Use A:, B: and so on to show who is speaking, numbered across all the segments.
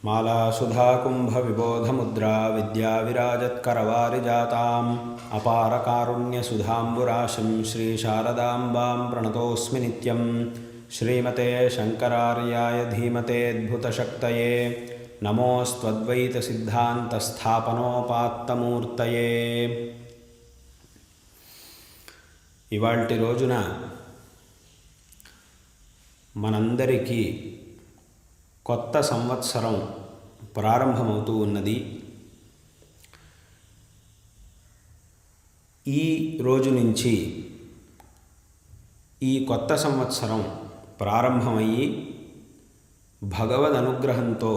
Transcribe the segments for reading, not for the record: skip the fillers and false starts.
A: मालासुधाकुम्भविबोधमुद्रा विद्याविराजत्करवारिजाताम् अपारकारुण्यसुधाम्बुराशिं श्रीशारदाम्बां प्रणतोऽस्मि नित्यं। श्रीमते शङ्करार्याय धीमतेऽद्भुतशक्तये नमोऽस्त्वद्वैतसिद्धान्तस्थापनोपात्तमूर्तये। ఇవాల్టి రోజున మనందరికీ కొత్త సంవత్సరం ప్రారంభమవుతూ ఉన్నది. ఈ రోజు నుంచి ఈ కొత్త సంవత్సరం ప్రారంభమయ్యి భగవద్ అనుగ్రహంతో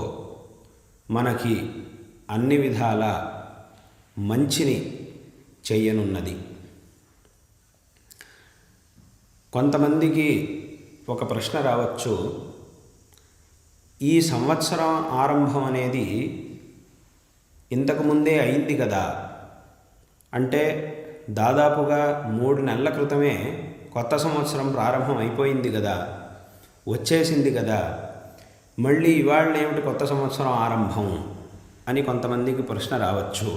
A: మనకి అన్ని విధాల మంచిని చేయనున్నది. కొంతమందికి ఒక ప్రశ్న రావచ్చు, ఈ సంవత్సరం ఆరంభం అనేది ఇంతకుముందే అయింది కదా, అంటే దాదాపుగా 3 నెలల క్రితమే కొత్త సంవత్సరం ప్రారంభం అయిపోయింది కదా, వచ్చేసింది కదా, మళ్ళీ ఇవాళ ఏమిటి కొత్త సంవత్సరం ఆరంభం అని కొంతమందికి ప్రశ్న రావచ్చు.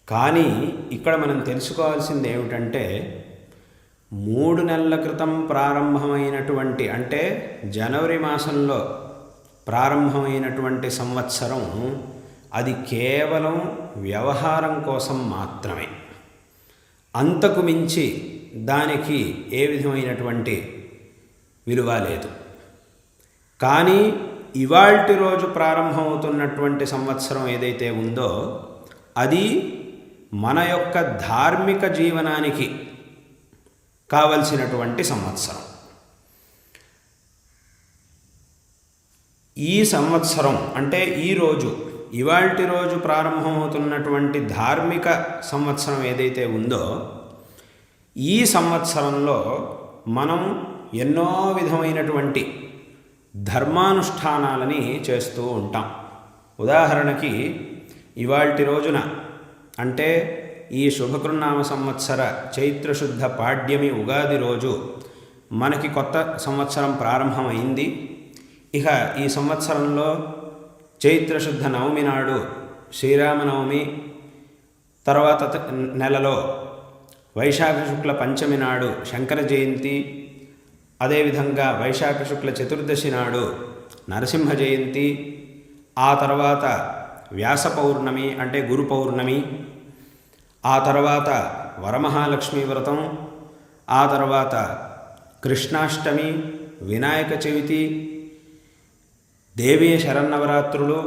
A: కానీ ఇక్కడ మనం తెలుసుకోవాల్సింది ఏమిటంటే 3 నెలల క్రితం ప్రారంభమైనటువంటి, అంటే జనవరి మాసంలో ప్రారంభమైనటువంటి సంవత్సరం అది కేవలం వ్యవహారం కోసం మాత్రమే. అంతకు మించి దానికి ఏ విధమైనటువంటి విలువ లేదు. కానీ ఇవాల్టి రోజు ప్రారంభమవుతున్నటువంటి సంవత్సరం ఏదైతే ఉందో అది మన యొక్క ధార్మిక జీవనానికి కావలసినటువంటి సంవత్సరం. ఈ సంవత్సరం అంటే ఇవాల్టి రోజు ప్రారంభమవుతున్నటువంటి ధార్మిక సంవత్సరం ఏదైతే ఉందో ఈ సంవత్సరంలో మనం ఎన్నో విధమైనటువంటి ధర్మానుష్ఠానాలని చేస్తూ ఉంటాం. ఉదాహరణకి ఇవాల్టి రోజున అంటే ఈ శుభకృన్నామ సంవత్సర చైత్రశుద్ధ పాడ్యమి ఉగాది రోజు మనకి కొత్త సంవత్సరం ప్రారంభమైంది. ఇక ఈ సంవత్సరంలో చైత్రశుద్ధ నవమి నాడు శ్రీరామనవమి, తర్వాత నెలలో వైశాఖ శుక్ల పంచమి నాడు శంకర జయంతి, అదేవిధంగా వైశాఖ శుక్ల చతుర్దశి నాడు నరసింహ జయంతి, ఆ తర్వాత వ్యాస పౌర్ణమి అంటే గురు పౌర్ణమి, ఆ తర్వాత వరమహాలక్ష్మీ వ్రతం, ఆ తర్వాత కృష్ణాష్టమి, వినాయక చవితి, దేవీ శరన్నవరాత్రులు,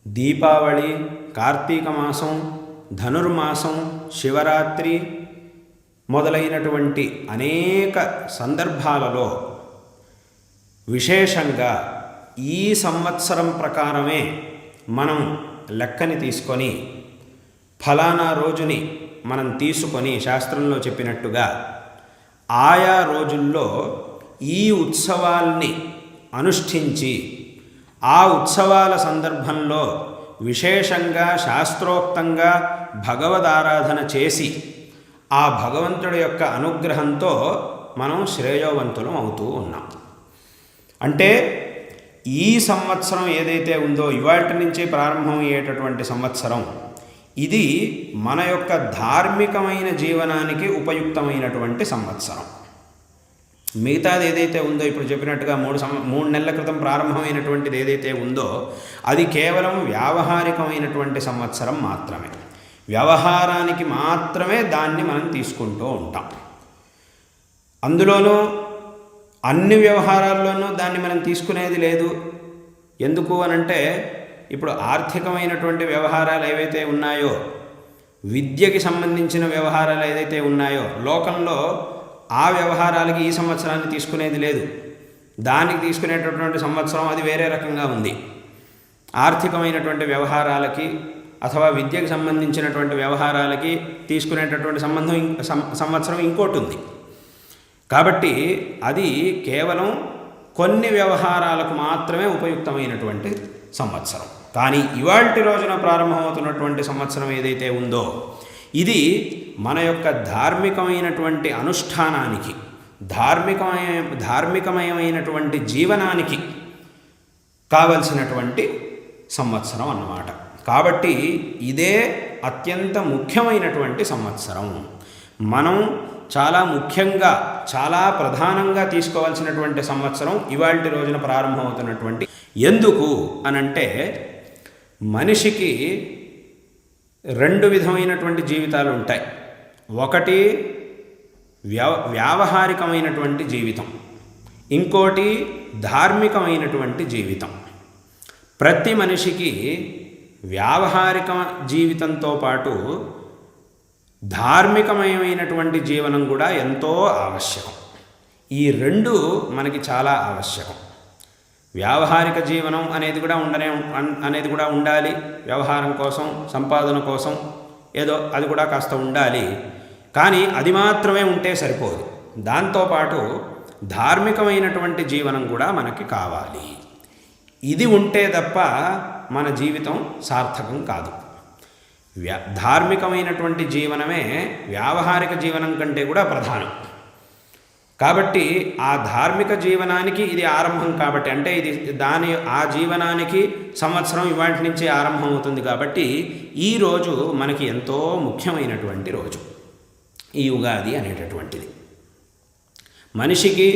A: దీపావళి, కార్తీక మాసం, ధనుర్మాసం, శివరాత్రి మొదలైనటువంటి అనేక సందర్భాలలో విశేషంగా ఈ సంవత్సరం ప్రకారమే మనం లెక్కని తీసుకొని ఫలానా రోజుని మనం తీసుకొని శాస్త్రంలో చెప్పినట్టుగా ఆయా రోజుల్లో ఈ ఉత్సవాల్ని అనుష్ఠించి ఆ ఉత్సవాల సందర్భంలో విశేషంగా శాస్త్రోక్తంగా భగవదారాధన చేసి ఆ భగవంతుడి యొక్క అనుగ్రహంతో మనం శ్రేయోవంతులం అవుతూ ఉన్నాం. అంటే ఈ సంవత్సరం ఏదైతే ఉందో ఇవాల్టి నుంచి ప్రారంభమయ్యేటటువంటి సంవత్సరం ఇది మన యొక్క ధార్మికమైన జీవనానికి ఉపయుక్తమైనటువంటి సంవత్సరం. మిగతాది ఏదైతే ఉందో ఇప్పుడు చెప్పినట్టుగా 3 నెలల క్రితం ప్రారంభమైనటువంటిది ఏదైతే ఉందో అది కేవలం వ్యావహారికమైనటువంటి సంవత్సరం మాత్రమే. వ్యవహారానికి మాత్రమే దాన్ని మనం తీసుకుంటూ ఉంటాం. అందులోనూ అన్ని వ్యవహారాల్లోనూ దాన్ని మనం తీసుకునేది లేదు. ఎందుకు అనంటే ఇప్పుడు ఆర్థికమైనటువంటి వ్యవహారాలు ఏవైతే ఉన్నాయో, విద్యకి సంబంధించిన వ్యవహారాలు ఏదైతే ఉన్నాయో లోకంలో ఆ వ్యవహారాలకి ఈ సంవత్సరాన్ని తీసుకునేది లేదు. దానికి తీసుకునేటటువంటి సంవత్సరం అది వేరే రకంగా ఉంది. ఆర్థికమైనటువంటి వ్యవహారాలకి అథవా విద్యకు సంబంధించినటువంటి వ్యవహారాలకి తీసుకునేటటువంటి సంవత్సరం ఇంకోటి ఉంది. కాబట్టి అది కేవలం కొన్ని వ్యవహారాలకు మాత్రమే ఉపయుక్తమైనటువంటి సంవత్సరం. కానీ ఇవాల్టి రోజున ప్రారంభమవుతున్నటువంటి సంవత్సరం ఏదైతే ఉందో ఇది మన యొక్క ధార్మికమైనటువంటి అనుష్ఠానానికి, ధార్మికమయమైనటువంటి జీవనానికి కావలసినటువంటి సంవత్సరం అన్నమాట. కాబట్టి ఇదే అత్యంత ముఖ్యమైనటువంటి సంవత్సరం. మనం చాలా ముఖ్యంగా, చాలా ప్రధానంగా తీసుకోవాల్సినటువంటి సంవత్సరం ఇవాల్టి రోజున ప్రారంభమవుతున్నటువంటి. ఎందుకు అనంటే, మనిషికి రెండు విధమైనటువంటి జీవితాలు ఉంటాయి. ఒకటి వ్యావహారికమైనటువంటి జీవితం, ఇంకోటి ధార్మికమైనటువంటి జీవితం. ప్రతి మనిషికి వ్యావహారిక జీవితంతో పాటు ధార్మికమయమైనటువంటి జీవనం కూడా ఎంతో ఆవశ్యకం. ఈ రెండు మనకి చాలా ఆవశ్యకం. వ్యావహారిక జీవనం అనేది కూడా ఉండాలి. వ్యవహారం కోసం, సంపాదన కోసం ఏదో అది కూడా కాస్త ఉండాలి. కానీ అది మాత్రమే ఉంటే సరిపోదు. దాంతోపాటు ధార్మికమైనటువంటి జీవనం కూడా మనకి కావాలి. ఇది ఉంటే తప్ప మన జీవితం సార్థకం కాదు. ధార్మికమైనటువంటి జీవనమే వ్యావహారిక జీవనం కంటే కూడా ప్రధానం. కాబట్టి ఆ ధార్మిక జీవనానికి ఇది ఆరంభం కాబట్టి, అంటే ఇది ఆ జీవనానికి సంవత్సరం ఇవాటి నుంచి ఆరంభం అవుతుంది. కాబట్టి ఈరోజు మనకి ఎంతో ముఖ్యమైనటువంటి రోజు ఈ ఉగాది అనేటటువంటిది. మనిషికి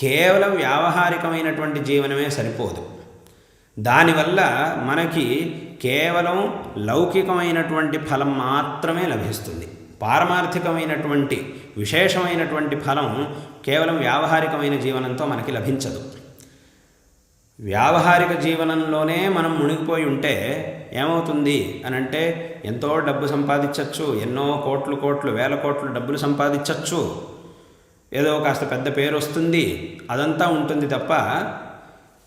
A: కేవలం వ్యావహారికమైనటువంటి జీవనమే సరిపోదు. దానివల్ల మనకి కేవలం లౌకికమైనటువంటి ఫలం మాత్రమే లభిస్తుంది. పారమార్థికమైనటువంటి విశేషమైనటువంటి ఫలం కేవలం వ్యావహారికమైన జీవనంతో మనకి లభించదు. వ్యావహారిక జీవనంలోనే మనం మునిగిపోయి ఉంటే ఏమవుతుంది అనంటే, ఎంతో డబ్బు సంపాదించవచ్చు, ఎన్నో కోట్లు వేల కోట్లు డబ్బులు సంపాదించవచ్చు, ఏదో కాస్త పెద్ద పేరు వస్తుంది, అదంతా ఉంటుంది తప్ప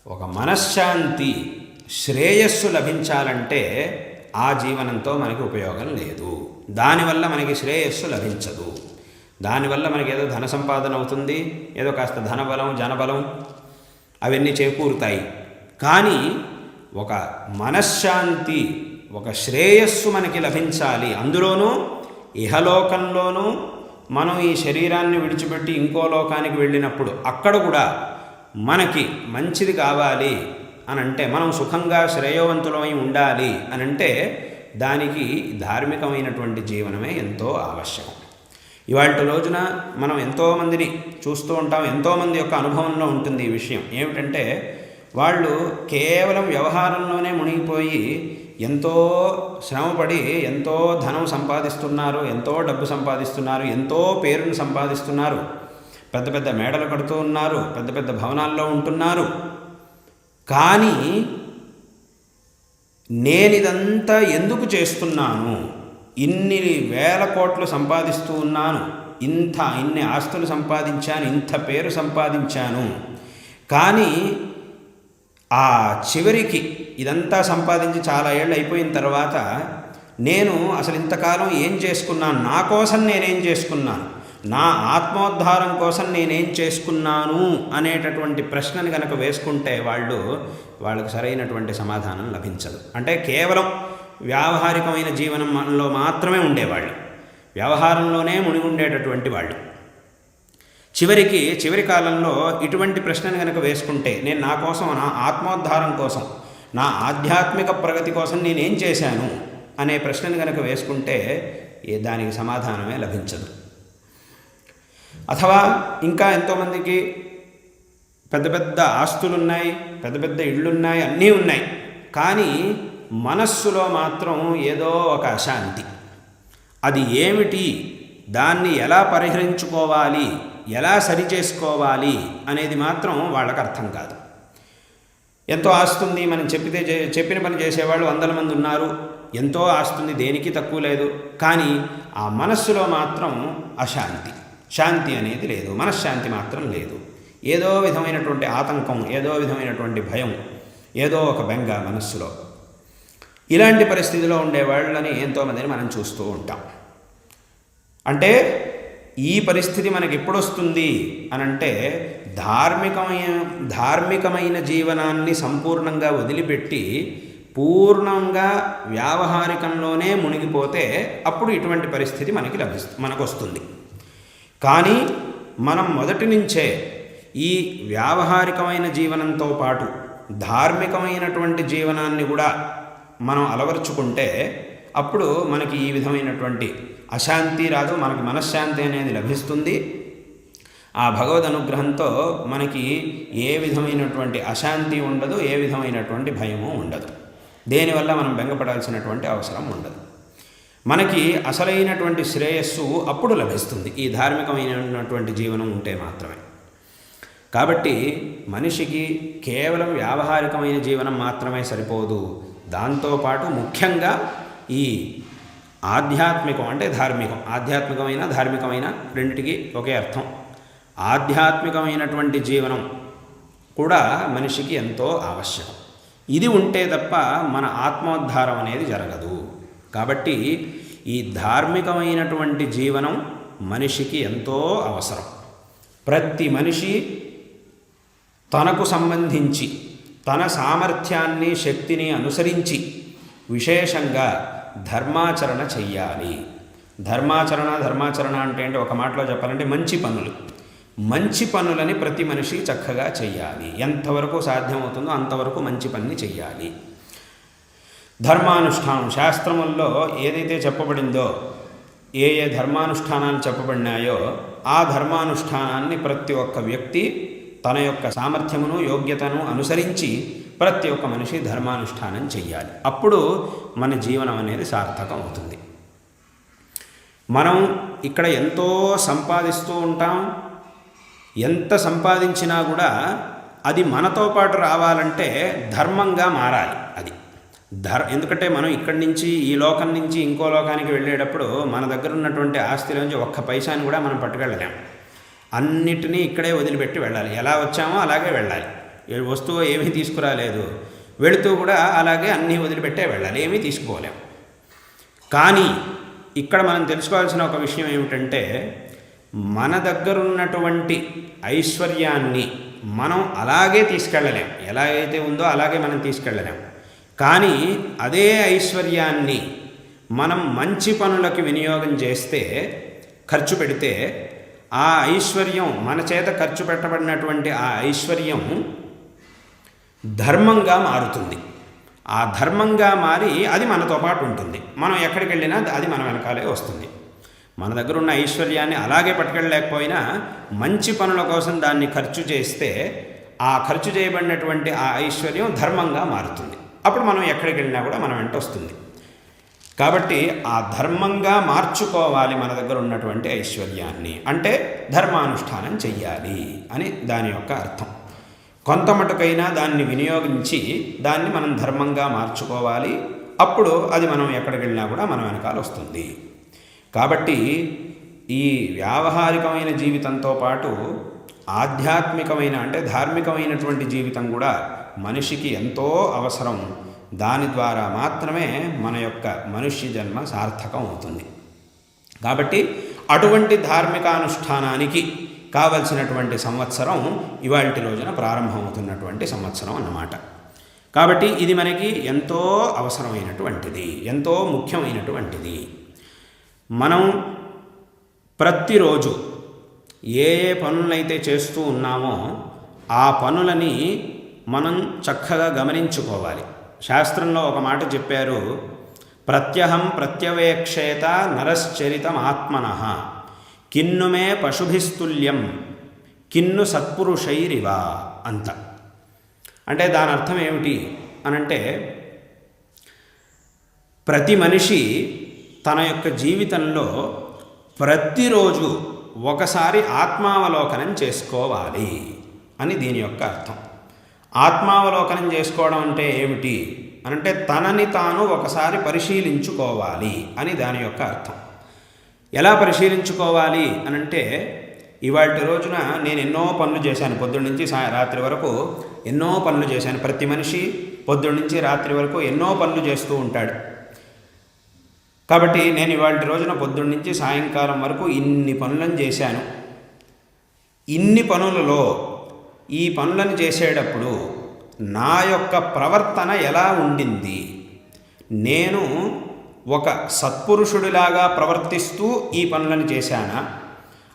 A: ఒక మనశ్శాంతి, శ్రేయస్సు లభించాలంటే ఆ జీవనంతో మనకి ఉపయోగం లేదు. దానివల్ల మనకి శ్రేయస్సు లభించదు. దానివల్ల మనకి ఏదో ధన సంపాదన అవుతుంది, ఏదో కాస్త ధనబలం, జనబలం అవన్నీ చేకూరుతాయి. కానీ ఒక మనశ్శాంతి, ఒక శ్రేయస్సు మనకి లభించాలి. అందులోనూ ఇహలోకంలోనూ మనం ఈ శరీరాన్ని విడిచిపెట్టి ఇంకో లోకానికి వెళ్ళినప్పుడు అక్కడ కూడా మనకి మంచిది కావాలి అనంటే, మనం సుఖంగా శ్రేయవంతులమై ఉండాలి అనంటే దానికి ధార్మికమైనటువంటి జీవనమే ఎంతో ఆవశ్యకం. ఇవాళ రోజున మనం ఎంతోమందిని చూస్తూ ఉంటాం. ఎంతోమంది యొక్క అనుభవంలో ఉంటుంది ఈ విషయం. ఏమిటంటే, వాళ్ళు కేవలం వ్యవహారంలోనే మునిగిపోయి ఎంతో శ్రమపడి ఎంతో ధనం సంపాదిస్తున్నారు, ఎంతో డబ్బు సంపాదిస్తున్నారు, ఎంతో పేరును సంపాదిస్తున్నారు, పెద్ద పెద్ద మేడలు కడుతూ ఉన్నారు, పెద్ద పెద్ద భవనాల్లో ఉంటున్నారు. కానీ నేనిదంతా ఎందుకు చేస్తున్నాను, ఇన్ని వేల కోట్లు సంపాదిస్తూ ఉన్నాను, ఇన్ని ఆస్తులు సంపాదించాను, ఇంత పేరు సంపాదించాను, కానీ ఆ చివరికి ఇదంతా సంపాదించి చాలా ఏళ్ళు అయిపోయిన తర్వాత నేను అసలు ఇంతకాలం ఏం చేసుకున్నాను, నా కోసం నేనేం చేసుకున్నాను, నా ఆత్మోద్ధారం కోసం నేనేం చేసుకున్నాను అనేటటువంటి ప్రశ్నని కనుక వేసుకుంటే వాళ్ళకు సరైనటువంటి సమాధానం లభించదు. అంటే కేవలం వ్యావహారికమైన జీవనంలో మాత్రమే ఉండేవాళ్ళు, వ్యవహారంలోనే మునిగి ఉండేటటువంటి వాళ్ళు. చివరి కాలంలో ఇటువంటి ప్రశ్నను కనుక వేసుకుంటే, నేను నా కోసం, నా ఆత్మోద్ధారం కోసం, నా ఆధ్యాత్మిక ప్రగతి కోసం నేనేం చేశాను అనే ప్రశ్నను కనుక వేసుకుంటే దానికి సమాధానమే లభించదు. అథవా ఇంకా ఎంతోమందికి పెద్ద పెద్ద ఆస్తులున్నాయి, పెద్ద పెద్ద ఇళ్ళున్నాయి, అన్నీ ఉన్నాయి, కానీ మనస్సులో మాత్రం ఏదో ఒక అశాంతి. అది ఏమిటి, దాన్ని ఎలా పరిహరించుకోవాలి, ఎలా సరిచేసుకోవాలి అనేది మాత్రం వాళ్ళకి అర్థం కాదు. ఎంతో ఆస్తుంది, మనం చెప్పిన పని చేసేవాళ్ళు 100 మంది ఉన్నారు, ఎంతో ఆస్తుంది, దేనికి తక్కువ లేదు, కానీ ఆ మనస్సులో మాత్రం అశాంతి, శాంతి అనేది లేదు, మనశ్శాంతి మాత్రం లేదు. ఏదో విధమైనటువంటి ఆతంకం, ఏదో విధమైనటువంటి భయం, ఏదో ఒక బెంగ మనస్సులో. ఇలాంటి పరిస్థితిలో ఉండేవాళ్ళని ఎంతోమందిని మనం చూస్తూ ఉంటాం. అంటే ఈ పరిస్థితి మనకి ఎప్పుడు వస్తుంది అనంటే, ధార్మికమైన జీవనాన్ని సంపూర్ణంగా వదిలిపెట్టి పూర్ణంగా వ్యావహారికంలోనే మునిగిపోతే అప్పుడు ఇటువంటి పరిస్థితి మనకు వస్తుంది. కానీ మనం మొదటి నుంచే ఈ వ్యావహారికమైన జీవనంతో పాటు ధార్మికమైనటువంటి జీవనాన్ని కూడా మనం అలవర్చుకుంటే అప్పుడు మనకి ఈ విధమైనటువంటి అశాంతి రాదు, మనకి మనశ్శాంతి అనేది లభిస్తుంది. ఆ భగవద్ అనుగ్రహంతో మనకి ఏ విధమైనటువంటి అశాంతి ఉండదు, ఏ విధమైనటువంటి భయము ఉండదు. దేనివల్ల మనం బెంగపడాల్సినటువంటి అవసరం ఉండదు. మనకి అసలైనటువంటి శ్రేయస్సు అప్పుడు లభిస్తుంది ఈ ధార్మికమైనటువంటి జీవనం ఉంటే మాత్రమే. కాబట్టి మనిషికి కేవలం వ్యావహారికమైన జీవనం మాత్రమే సరిపోదు, దాంతోపాటు ముఖ్యంగా ఈ ఆధ్యాత్మికం అంటే ధార్మికం, ఆధ్యాత్మికమైన ధార్మికమైన రెండిటికి ఒకే అర్థం. ఆధ్యాత్మికమైనటువంటి జీవనం కూడా మనిషికి ఎంతో ఆవశ్యకం. ఇది ఉంటే తప్ప మన ఆత్మోద్ధారం అనేది జరగదు. కాబట్టి ఈ ధార్మికమైనటువంటి జీవనం మనిషికి ఎంతో అవసరం. ప్రతి మనిషి తనకు సంబంధించి తన సామర్థ్యాన్ని శక్తిని అనుసరించి విశేషంగా ధర్మాచరణ చెయ్యాలి. ధర్మాచరణ అంటే ఒక మాటలో చెప్పాలంటే మంచి పనులని ప్రతి మనిషి చక్కగా చెయ్యాలి. ఎంతవరకు సాధ్యమవుతుందో అంతవరకు మంచి పని చెయ్యాలి. ధర్మానుష్ఠానం శాస్త్రముల్లో ఏదైతే చెప్పబడిందో, ఏ ధర్మానుష్ఠానాలు చెప్పబడినాయో ఆ ధర్మానుష్ఠానాన్ని ప్రతి ఒక్క వ్యక్తి తన యొక్క సామర్థ్యమును యోగ్యతను అనుసరించి ప్రతి ఒక్క మనిషి ధర్మానుష్ఠానం చెయ్యాలి. అప్పుడు మన జీవనం అనేది సార్థకం అవుతుంది. మనం ఇక్కడ ఎంతో సంపాదిస్తూ ఉంటాం, ఎంత సంపాదించినా కూడా అది మనతో పాటు రావాలంటే ధర్మంగా మారాలి. అది ఎందుకంటే మనం ఇక్కడి నుంచి ఈ లోకం నుంచి ఇంకో లోకానికి వెళ్ళేటప్పుడు మన దగ్గర ఉన్నటువంటి ఆస్తిలోంచి ఒక్క పైసాని కూడా మనం పట్టుకెళ్ళలేం. అన్నిటినీ ఇక్కడే వదిలిపెట్టి వెళ్ళాలి. ఎలా వచ్చామో అలాగే వెళ్ళాలి. వస్తువు ఏమీ తీసుకురాలేదు, వెళుతూ కూడా అలాగే అన్నీ వదిలిపెట్టే వెళ్ళాలి, ఏమీ తీసుకుపోలేం. కానీ ఇక్కడ మనం తెలుసుకోవాల్సిన ఒక విషయం ఏమిటంటే, మన దగ్గరున్నటువంటి ఐశ్వర్యాన్ని మనం అలాగే తీసుకెళ్ళలేం. ఎలాగైతే ఉందో అలాగే మనం తీసుకెళ్ళలేం. కానీ అదే ఐశ్వర్యాన్ని మనం మంచి పనులకి వినియోగం చేస్తే, ఖర్చు పెడితే, ఆ ఐశ్వర్యం మన చేత ఖర్చు పెట్టబడినటువంటి ఆ ఐశ్వర్యం ధర్మంగా మారుతుంది. ఆ ధర్మంగా మారి అది మనతో పాటు ఉంటుంది. మనం ఎక్కడికి వెళ్ళినా అది మన వెనకాలే వస్తుంది. మన దగ్గర ఉన్న ఐశ్వర్యాన్ని అలాగే పట్టుకెళ్ళలేకపోయినా మంచి పనుల కోసం దాన్ని ఖర్చు చేస్తే ఆ ఖర్చు చేయబడినటువంటి ఆ ఐశ్వర్యం ధర్మంగా మారుతుంది. అప్పుడు మనం ఎక్కడికి వెళ్ళినా కూడా మన వెంట వస్తుంది. కాబట్టి ఆ ధర్మంగా మార్చుకోవాలి మన దగ్గర ఉన్నటువంటి ఐశ్వర్యాన్ని, అంటే ధర్మానుష్ఠానం చెయ్యాలి అని దాని యొక్క అర్థం. కొంత మటుకైనా దాన్ని వినియోగించి దాన్ని మనం ధర్మంగా మార్చుకోవాలి. అప్పుడు అది మనం ఎక్కడికి వెళ్ళినా కూడా మన వెనకాల వస్తుంది. కాబట్టి ఈ వ్యావహారికమైన జీవితంతో పాటు ఆధ్యాత్మికమైన అంటే ధార్మికమైనటువంటి జీవితం కూడా మనిషికి ఎంతో అవసరం. దాని ద్వారా మాత్రమే మన యొక్క మనుష్య జన్మ సార్థకం అవుతుంది. కాబట్టి అటువంటి ధార్మికానుష్ఠానానికి కావలసినటువంటి సంవత్సరం ఇవాల్టి రోజున ప్రారంభమవుతున్నటువంటి సంవత్సరం అన్నమాట. కాబట్టి ఇది మనకి ఎంతో అవసరమైనటువంటిది, ఎంతో ముఖ్యమైనటువంటిది. మనం ప్రతిరోజు ఏ పనులైతే చేస్తూ ఉన్నామో ఆ పనులని మనం చక్కగా గమనించుకోవాలి. శాస్త్రంలో ఒక మాట చెప్పారు, ప్రత్యహం ప్రత్యవేక్షేత నరశ్చరితం ఆత్మనః కిన్నుమే పశుభిస్తుల్యం కిన్ను సత్పురుషైరివ అంత. అంటే దాని అర్థం ఏమిటి అనంటే, ప్రతి మనిషి తన యొక్క జీవితంలో ప్రతిరోజు ఒకసారి ఆత్మావలోకనం చేసుకోవాలి అని దీని యొక్క అర్థం. ఆత్మావలోకనం చేసుకోవడం అంటే ఏమిటి అనంటే, తనని తాను ఒకసారి పరిశీలించుకోవాలి అని దాని యొక్క అర్థం. ఎలా పరిశీలించుకోవాలి అనంటే, ఇవాళ రోజున నేను ఎన్నో పనులు చేశాను, పొద్దున్న నుంచి రాత్రి వరకు ఎన్నో పనులు చేశాను. ప్రతి మనిషి పొద్దున్న నుంచి రాత్రి వరకు ఎన్నో పనులు చేస్తూ ఉంటాడు. కాబట్టి నేను ఇవాళ రోజున పొద్దున్న నుంచి సాయంకాలం వరకు ఇన్ని పనులను చేశాను. ఇన్ని పనులలో ఈ పనులను చేసేటప్పుడు నా యొక్క ప్రవర్తన ఎలా ఉండింది, నేను ఒక సత్పురుషుడిలాగా ప్రవర్తిస్తూ ఈ పనులను చేశానా,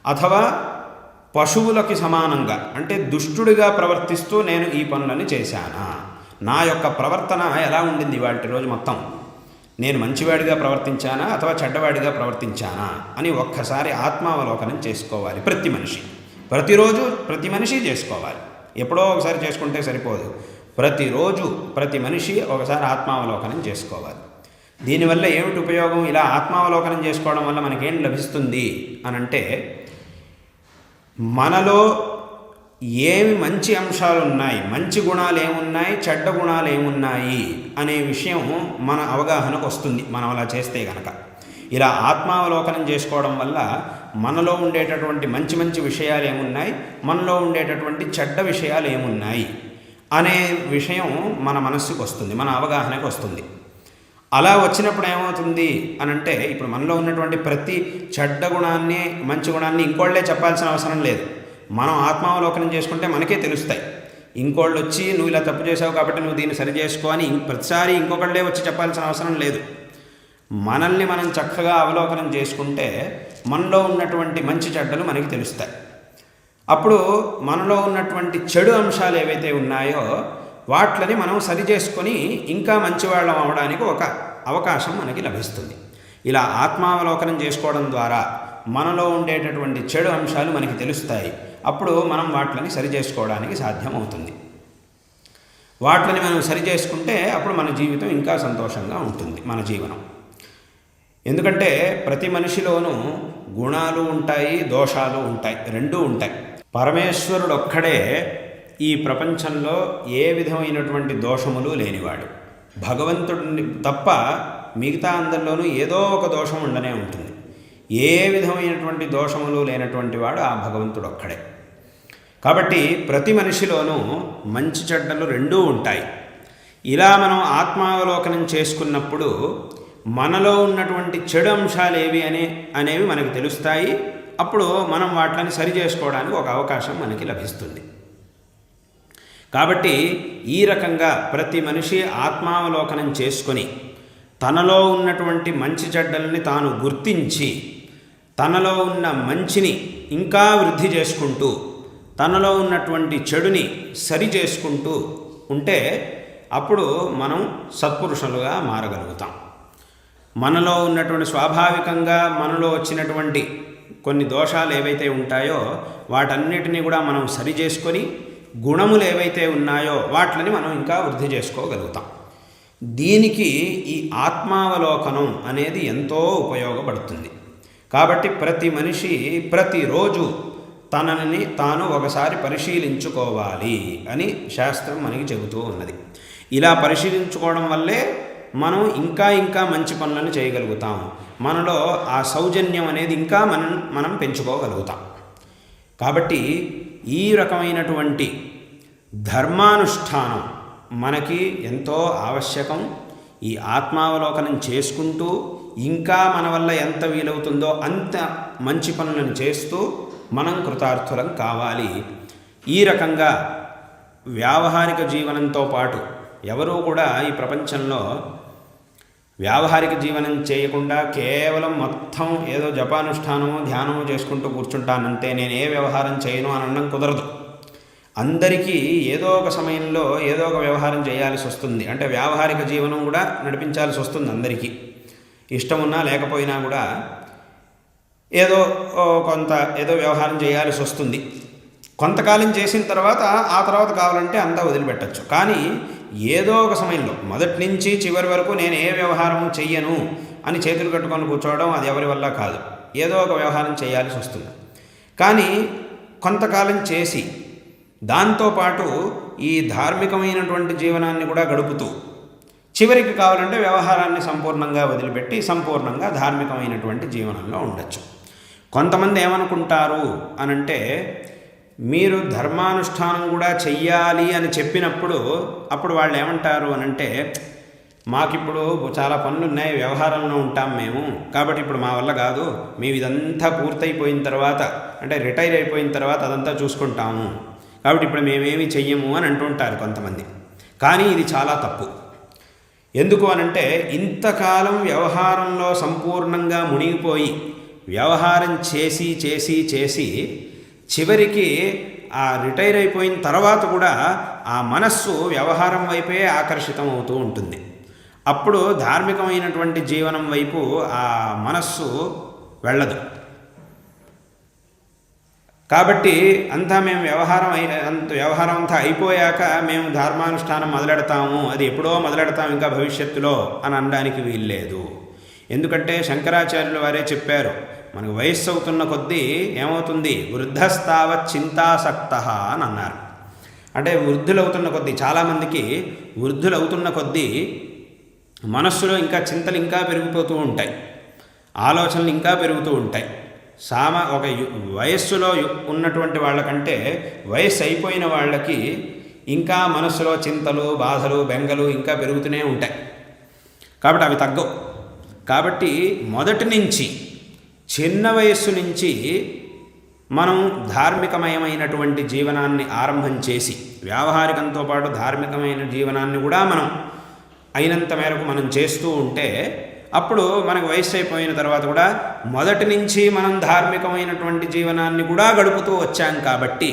A: అథవా పశువులకి సమానంగా అంటే దుష్టుడిగా ప్రవర్తిస్తూ నేను ఈ పనులను చేశానా నా యొక్క ప్రవర్తన ఎలా ఉండింది వాటి రోజు మొత్తం, నేను మంచివాడిగా ప్రవర్తించానా అథవా చెడ్డవాడిగా ప్రవర్తించానా అని ఒక్కసారి ఆత్మావలోకనం చేసుకోవాలి. ప్రతిరోజు ప్రతి మనిషి చేసుకోవాలి. ఎప్పుడో ఒకసారి చేసుకుంటే సరిపోదు, ప్రతిరోజు ప్రతి మనిషి ఒకసారి ఆత్మావలోకనం చేసుకోవాలి. దీనివల్ల ఏమిటి ఉపయోగం? ఇలా ఆత్మావలోకనం చేసుకోవడం వల్ల మనకేం లభిస్తుంది అనంటే, మనలో ఏమి మంచి అంశాలు ఉన్నాయి, మంచి గుణాలు ఏమున్నాయి, చెడ్డ గుణాలు ఏమున్నాయి అనే విషయం మన అవగాహనకు వస్తుంది మనం అలా చేస్తే గనక. ఇలా ఆత్మావలోకనం చేసుకోవడం వల్ల మనలో ఉండేటటువంటి మంచి మంచి విషయాలు ఏమున్నాయి, మనలో ఉండేటటువంటి చెడ్డ విషయాలు ఏమున్నాయి అనే విషయం మన మనస్సుకు వస్తుంది, మన అవగాహనకు వస్తుంది. అలా వచ్చినప్పుడు ఏమవుతుంది అనంటే, ఇప్పుడు మనలో ఉన్నటువంటి ప్రతి చెడ్డ గుణాన్ని మంచి గుణాన్ని ఇంకోళ్ళే చెప్పాల్సిన అవసరం లేదు. మనం ఆత్మావలోకనం చేసుకుంటే మనకే తెలుస్తాయి. ఇంకోళ్ళు వచ్చి నువ్వు ఇలా తప్పు చేసావు కాబట్టి నువ్వు దీన్ని సరి చేసుకో అని ప్రతిసారి ఇంకొకళ్ళే వచ్చి చెప్పాల్సిన అవసరం లేదు. మనల్ని మనం చక్కగా అవలోకనం చేసుకుంటే మనలో ఉన్నటువంటి మంచి చెడ్డలు మనకి తెలుస్తాయి. అప్పుడు మనలో ఉన్నటువంటి చెడు అంశాలు ఏవైతే ఉన్నాయో వాట్లని మనం సరి చేసుకొని ఇంకా మంచివాళ్ళం అవడానికి ఒక అవకాశం మనకి లభిస్తుంది. ఇలా ఆత్మావలోకనం చేసుకోవడం ద్వారా మనలో ఉండేటటువంటి చెడు అంశాలు మనకి తెలుస్తాయి. అప్పుడు మనం వాటిని సరి చేసుకోవడానికి సాధ్యమవుతుంది. వాటిని మనం సరి చేసుకుంటే అప్పుడు మన జీవితం ఇంకా సంతోషంగా ఉంటుంది, మన జీవనం. ఎందుకంటే ప్రతి మనిషిలోనూ గుణాలు ఉంటాయి, దోషాలు ఉంటాయి, రెండూ ఉంటాయి. పరమేశ్వరుడు ఒక్కడే ఈ ప్రపంచంలో ఏ విధమైనటువంటి దోషములు లేనివాడు. భగవంతుడిని తప్ప మిగతా అందరిలోనూ ఏదో ఒక దోషం ఉండనే ఉంటుంది. ఏ విధమైనటువంటి దోషములు లేనటువంటి వాడు ఆ భగవంతుడు ఒక్కడే. కాబట్టి ప్రతి మనిషిలోనూ మంచి చెడ్డలు రెండూ ఉంటాయి. ఇలా మనం ఆత్మావలోకనం చేసుకున్నప్పుడు మనలో ఉన్నటువంటి చెడు అంశాలు ఏవి అనేవి మనకు తెలుస్తాయి. అప్పుడు మనం వాటిని సరి చేసుకోవడానికి ఒక అవకాశం మనకి లభిస్తుంది. కాబట్టి ఈ రకంగా ప్రతి మనిషి ఆత్మావలోకనం చేసుకొని తనలో ఉన్నటువంటి మంచి చెడ్డల్ని తాను గుర్తించి తనలో ఉన్న మంచిని ఇంకా వృద్ధి చేసుకుంటూ తనలో ఉన్నటువంటి చెడుని సరి చేసుకుంటూ ఉంటే అప్పుడు మనం సత్పురుషులుగా మారగలుగుతాం. మనలో ఉన్నటువంటి స్వాభావికంగా మనలో వచ్చినటువంటి కొన్ని దోషాలు ఏవైతే ఉంటాయో వాటన్నిటినీ కూడా మనం సరి చేసుకొని గుణములు ఏవైతే ఉన్నాయో వాటిని మనం ఇంకా వృద్ధి చేసుకోగలుగుతాం. దీనికి ఈ ఆత్మావలోకనం అనేది ఎంతో ఉపయోగపడుతుంది. కాబట్టి ప్రతి మనిషి ప్రతిరోజు తనని తాను ఒకసారి పరిశీలించుకోవాలి అని శాస్త్రం మనకి చెబుతూ ఉన్నది. ఇలా పరిశీలించుకోవడం వల్లే మనం ఇంకా మంచి పనులను చేయగలుగుతాం. మనలో ఆ సౌజన్యం అనేది ఇంకా మనం పెంచుకోగలుగుతాం. కాబట్టి ఈ రకమైనటువంటి ధర్మానుష్ఠానం మనకి ఎంతో ఆవశ్యకం. ఈ ఆత్మావలోకనం చేసుకుంటూ ఇంకా మన వల్ల ఎంత వీలవుతుందో అంత మంచి పనులను చేస్తూ మనం కృతార్థులం కావాలి. ఈ రకంగా వ్యావహారిక జీవనంతో పాటు ఎవరూ కూడా ఈ ప్రపంచంలో వ్యావహారిక జీవనం చేయకుండా కేవలం మొత్తం ఏదో జపానుష్ఠానమో ధ్యానమో చేసుకుంటూ కూర్చుంటానంతే, నేను ఏ వ్యవహారం చేయను అని అనడం కుదరదు. అందరికీ ఏదో ఒక సమయంలో ఏదో ఒక వ్యవహారం చేయాల్సి వస్తుంది. అంటే వ్యావహారిక జీవనం కూడా నడిపించాల్సి వస్తుంది. అందరికీ ఇష్టం ఉన్నా లేకపోయినా కూడా ఏదో వ్యవహారం చేయాల్సి వస్తుంది. కొంతకాలం చేసిన తర్వాత ఆ తర్వాత కావాలంటే అంతా వదిలిపెట్టచ్చు. కానీ ఏదో ఒక సమయంలో మొదటి నుంచి చివరి వరకు నేను ఏ వ్యవహారం చెయ్యను అని చేతులు కట్టుకొని కూర్చోవడం అది ఎవరి వల్ల కాదు. ఏదో ఒక వ్యవహారం చేయాల్సి వస్తుంది. కానీ కొంతకాలం చేసి దాంతోపాటు ఈ ధార్మికమైనటువంటి జీవనాన్ని కూడా గడుపుతూ చివరికి కావాలంటే వ్యవహారాన్ని సంపూర్ణంగా వదిలిపెట్టి సంపూర్ణంగా ధార్మికమైనటువంటి జీవనంలో ఉండొచ్చు. కొంతమంది ఏమనుకుంటారు అనంటే, మీరు ధర్మానుష్ఠానం కూడా చెయ్యాలి అని చెప్పినప్పుడు అప్పుడు వాళ్ళు ఏమంటారు అనంటే, మాకిప్పుడు చాలా పనులు ఉన్నాయి, వ్యవహారంలో ఉంటాం మేము, కాబట్టి ఇప్పుడు మా వల్ల కాదు, మేము ఇదంతా పూర్తయిపోయిన తర్వాత అంటే రిటైర్ అయిపోయిన తర్వాత అదంతా చూసుకుంటాము, కాబట్టి ఇప్పుడు మేమేమి చెయ్యము అని అంటుంటారు కొంతమంది. కానీ ఇది చాలా తప్పు. ఎందుకు అనంటే, ఇంతకాలం వ్యవహారంలో సంపూర్ణంగా మునిగిపోయి వ్యవహారం చేసి చేసి చేసి చివరికి ఆ రిటైర్ అయిపోయిన తర్వాత కూడా ఆ మనస్సు వ్యవహారం వైపే ఆకర్షితం అవుతూ ఉంటుంది. అప్పుడు ధార్మికమైనటువంటి జీవనం వైపు ఆ మనస్సు వెళ్ళదు. కాబట్టి అంతా మేము వ్యవహారం అంతా అయిపోయాక మేము ధర్మానుష్ఠానం మొదలెడతాము, అది ఎప్పుడో మొదలెడతాము ఇంకా భవిష్యత్తులో అని అనడానికి వీల్లేదు. ఎందుకంటే శంకరాచార్యులు వారే చెప్పారు, మనకు వయస్సు అవుతున్న కొద్దీ ఏమవుతుంది, వృద్ధస్తావత్ చింతాసక్త అని అన్నారు. అంటే వృద్ధులవుతున్న కొద్దీ, చాలామందికి వృద్ధులవుతున్న కొద్దీ మనస్సులో ఇంకా చింతలు ఇంకా పెరిగిపోతూ ఉంటాయి, ఆలోచనలు ఇంకా పెరుగుతూ ఉంటాయి. ఒక వయస్సులో ఉన్నటువంటి వాళ్ళకంటే వయస్సు అయిపోయిన వాళ్ళకి ఇంకా మనస్సులో చింతలు, బాధలు, బెంగలు ఇంకా పెరుగుతూనే ఉంటాయి. కాబట్టి అవి తగ్గవు. కాబట్టి మొదటి నుంచి, చిన్న వయస్సు నుంచి మనం ధార్మికమయమైనటువంటి జీవనాన్ని ఆరంభం చేసి, వ్యావహారికంతో పాటు ధార్మికమైన జీవనాన్ని కూడా మనం అయినంత మేరకు మనం చేస్తూ ఉంటే, అప్పుడు మనకు వయస్సు అయిపోయిన తర్వాత కూడా మొదటి నుంచి మనం ధార్మికమైనటువంటి జీవనాన్ని కూడా గడుపుతూ వచ్చాం. కాబట్టి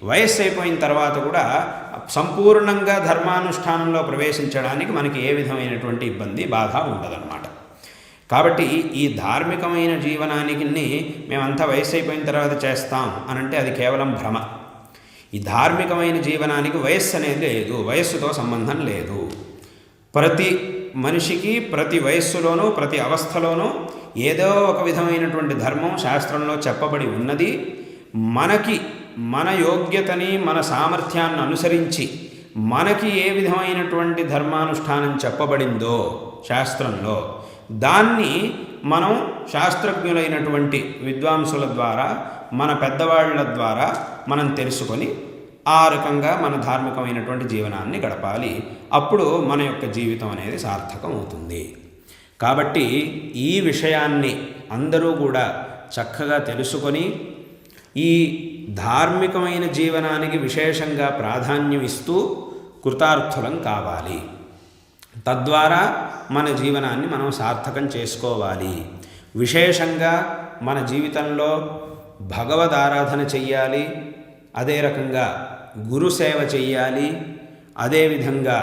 A: వయస్సు అయిపోయిన తర్వాత కూడా సంపూర్ణంగా ధర్మానుష్ఠానంలో ప్రవేశించడానికి మనకి ఏ విధమైనటువంటి ఇబ్బంది, బాధ ఉండదన్నమాట. కాబట్టి ఈ ధార్మికమైన జీవనానికి మేమంతా వయస్సు అయిపోయిన తర్వాత చేస్తాం అనంటే అది కేవలం భ్రమ. ఈ ధార్మికమైన జీవనానికి వయస్సు అనేది లేదు, వయస్సుతో సంబంధం లేదు. ప్రతి మనిషికి ప్రతి వయస్సులోనూ ప్రతి అవస్థలోనూ ఏదో ఒక విధమైనటువంటి ధర్మం శాస్త్రంలో చెప్పబడి ఉన్నది. మనకి మన యోగ్యతని, మన సామర్థ్యాన్ని అనుసరించి మనకి ఏ విధమైనటువంటి ధర్మానుష్ఠానం చెప్పబడిందో శాస్త్రంలో, దాన్ని మనం శాస్త్రజ్ఞులైనటువంటి విద్వాంసుల ద్వారా, మన పెద్దవాళ్ల ద్వారా మనం తెలుసుకొని ఆ రకంగా మన ధార్మికమైనటువంటి జీవనాన్ని గడపాలి. అప్పుడు మన యొక్క జీవితం అనేది సార్థకం అవుతుంది. కాబట్టి ఈ విషయాన్ని అందరూ కూడా చక్కగా తెలుసుకొని ఈ ధార్మికమైన జీవనానికి విశేషంగా ప్రాధాన్యం ఇస్తూ కృతార్థులం కావాలి. తద్వారా మన జీవనాన్ని మనం సార్థకం చేసుకోవాలి. విశేషంగా మన జీవితంలో భగవద్ ఆరాధన చెయ్యాలి, అదే రకంగా గురు సేవ చెయ్యాలి, అదేవిధంగా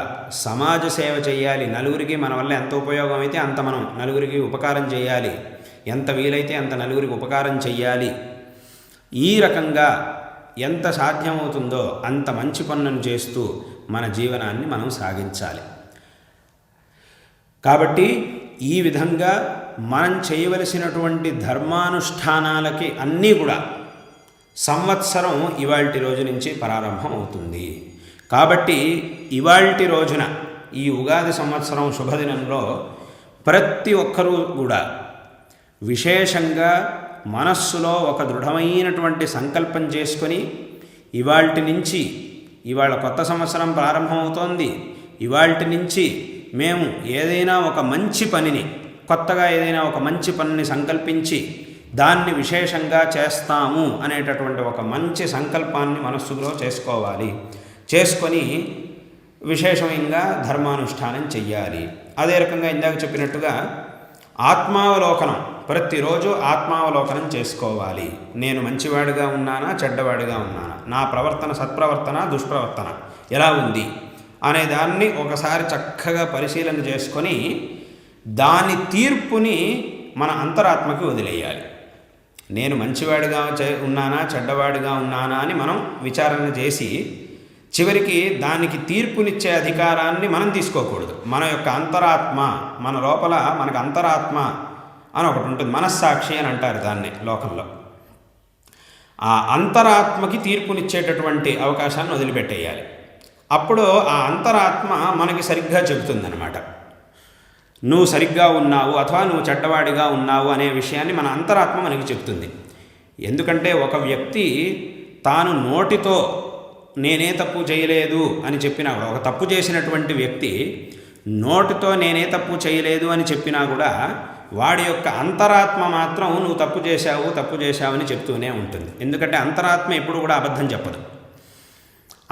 A: సమాజ సేవ చేయాలి. నలుగురికి మన వల్ల ఎంత ఉపయోగం అయితే అంత మనం నలుగురికి ఉపకారం చేయాలి, ఎంత వీలైతే అంత నలుగురికి ఉపకారం చెయ్యాలి. ఈ రకంగా ఎంత సాధ్యమవుతుందో అంత మంచి పనులను చేస్తూ మన జీవనాన్ని మనం సాగించాలి. కాబట్టి ఈ విధంగా మనం చేయవలసినటువంటి ధర్మానుష్ఠానాలకి అన్నీ కూడా సంవత్సరం ఇవాల్టి రోజు నుంచి ప్రారంభం అవుతుంది. కాబట్టి ఇవాల్టి రోజున, ఈ ఉగాది సంవత్సరం శుభదినంలో ప్రతి ఒక్కరూ కూడా విశేషంగా మనస్సులో ఒక దృఢమైనటువంటి సంకల్పం చేసుకొని, ఇవాల్టి నుంచి, ఇవాళ కొత్త సంవత్సరం ప్రారంభమవుతోంది, ఇవాల్టి నుంచి మేము ఏదైనా ఒక మంచి పనిని, కొత్తగా ఏదైనా ఒక మంచి పనిని సంకల్పించి దాన్ని విశేషంగా చేస్తాము అనేటటువంటి ఒక మంచి సంకల్పాన్ని మనస్సులో చేసుకోవాలి. చేసుకొని విశేషంగా ధర్మానుష్ఠానం చెయ్యాలి. అదే రకంగా ఇందాక చెప్పినట్టుగా ఆత్మావలోకనం, ప్రతిరోజు ఆత్మావలోకనం చేసుకోవాలి. నేను మంచివాడిగా ఉన్నానా, చెడ్డవాడిగా ఉన్నానా, నా ప్రవర్తన సత్ప్రవర్తన, దుష్ప్రవర్తన ఎలా ఉంది అనే దాన్ని ఒకసారి చక్కగా పరిశీలన చేసుకొని దాని తీర్పుని మన అంతరాత్మకి వదిలేయాలి. నేను మంచివాడిగా ఉన్నానా, చెడ్డవాడిగా ఉన్నానా అని మనం విచారణ చేసి చివరికి దానికి తీర్పునిచ్చే అధికారాన్ని మనం తీసుకోకూడదు. మన యొక్క అంతరాత్మ, మన లోపల మనకు అంతరాత్మ అని ఒకటి ఉంటుంది, మనస్సాక్షి అని అంటారు దాన్ని లోకంలో. ఆ అంతరాత్మకి తీర్పునిచ్చేటటువంటి అవకాశాన్ని వదిలిపెట్టేయాలి. అప్పుడు ఆ అంతరాత్మ మనకి సరిగ్గా చెబుతుందన్నమాట. నువ్వు సరిగ్గా ఉన్నావు అథవా నువ్వు చెడ్డవాడిగా ఉన్నావు అనే విషయాన్ని మన అంతరాత్మ మనకి చెప్తుంది. ఎందుకంటే ఒక వ్యక్తి తాను నోటితో నేనే తప్పు చేయలేదు అని చెప్పినా కూడా, ఒక తప్పు చేసినటువంటి వ్యక్తి నోటితో నేనే తప్పు చేయలేదు అని చెప్పినా కూడా వాడి యొక్క అంతరాత్మ మాత్రం నువ్వు తప్పు చేశావు అని చెప్తూనే ఉంటుంది. ఎందుకంటే అంతరాత్మ ఎప్పుడు కూడా అబద్ధం చెప్పదు,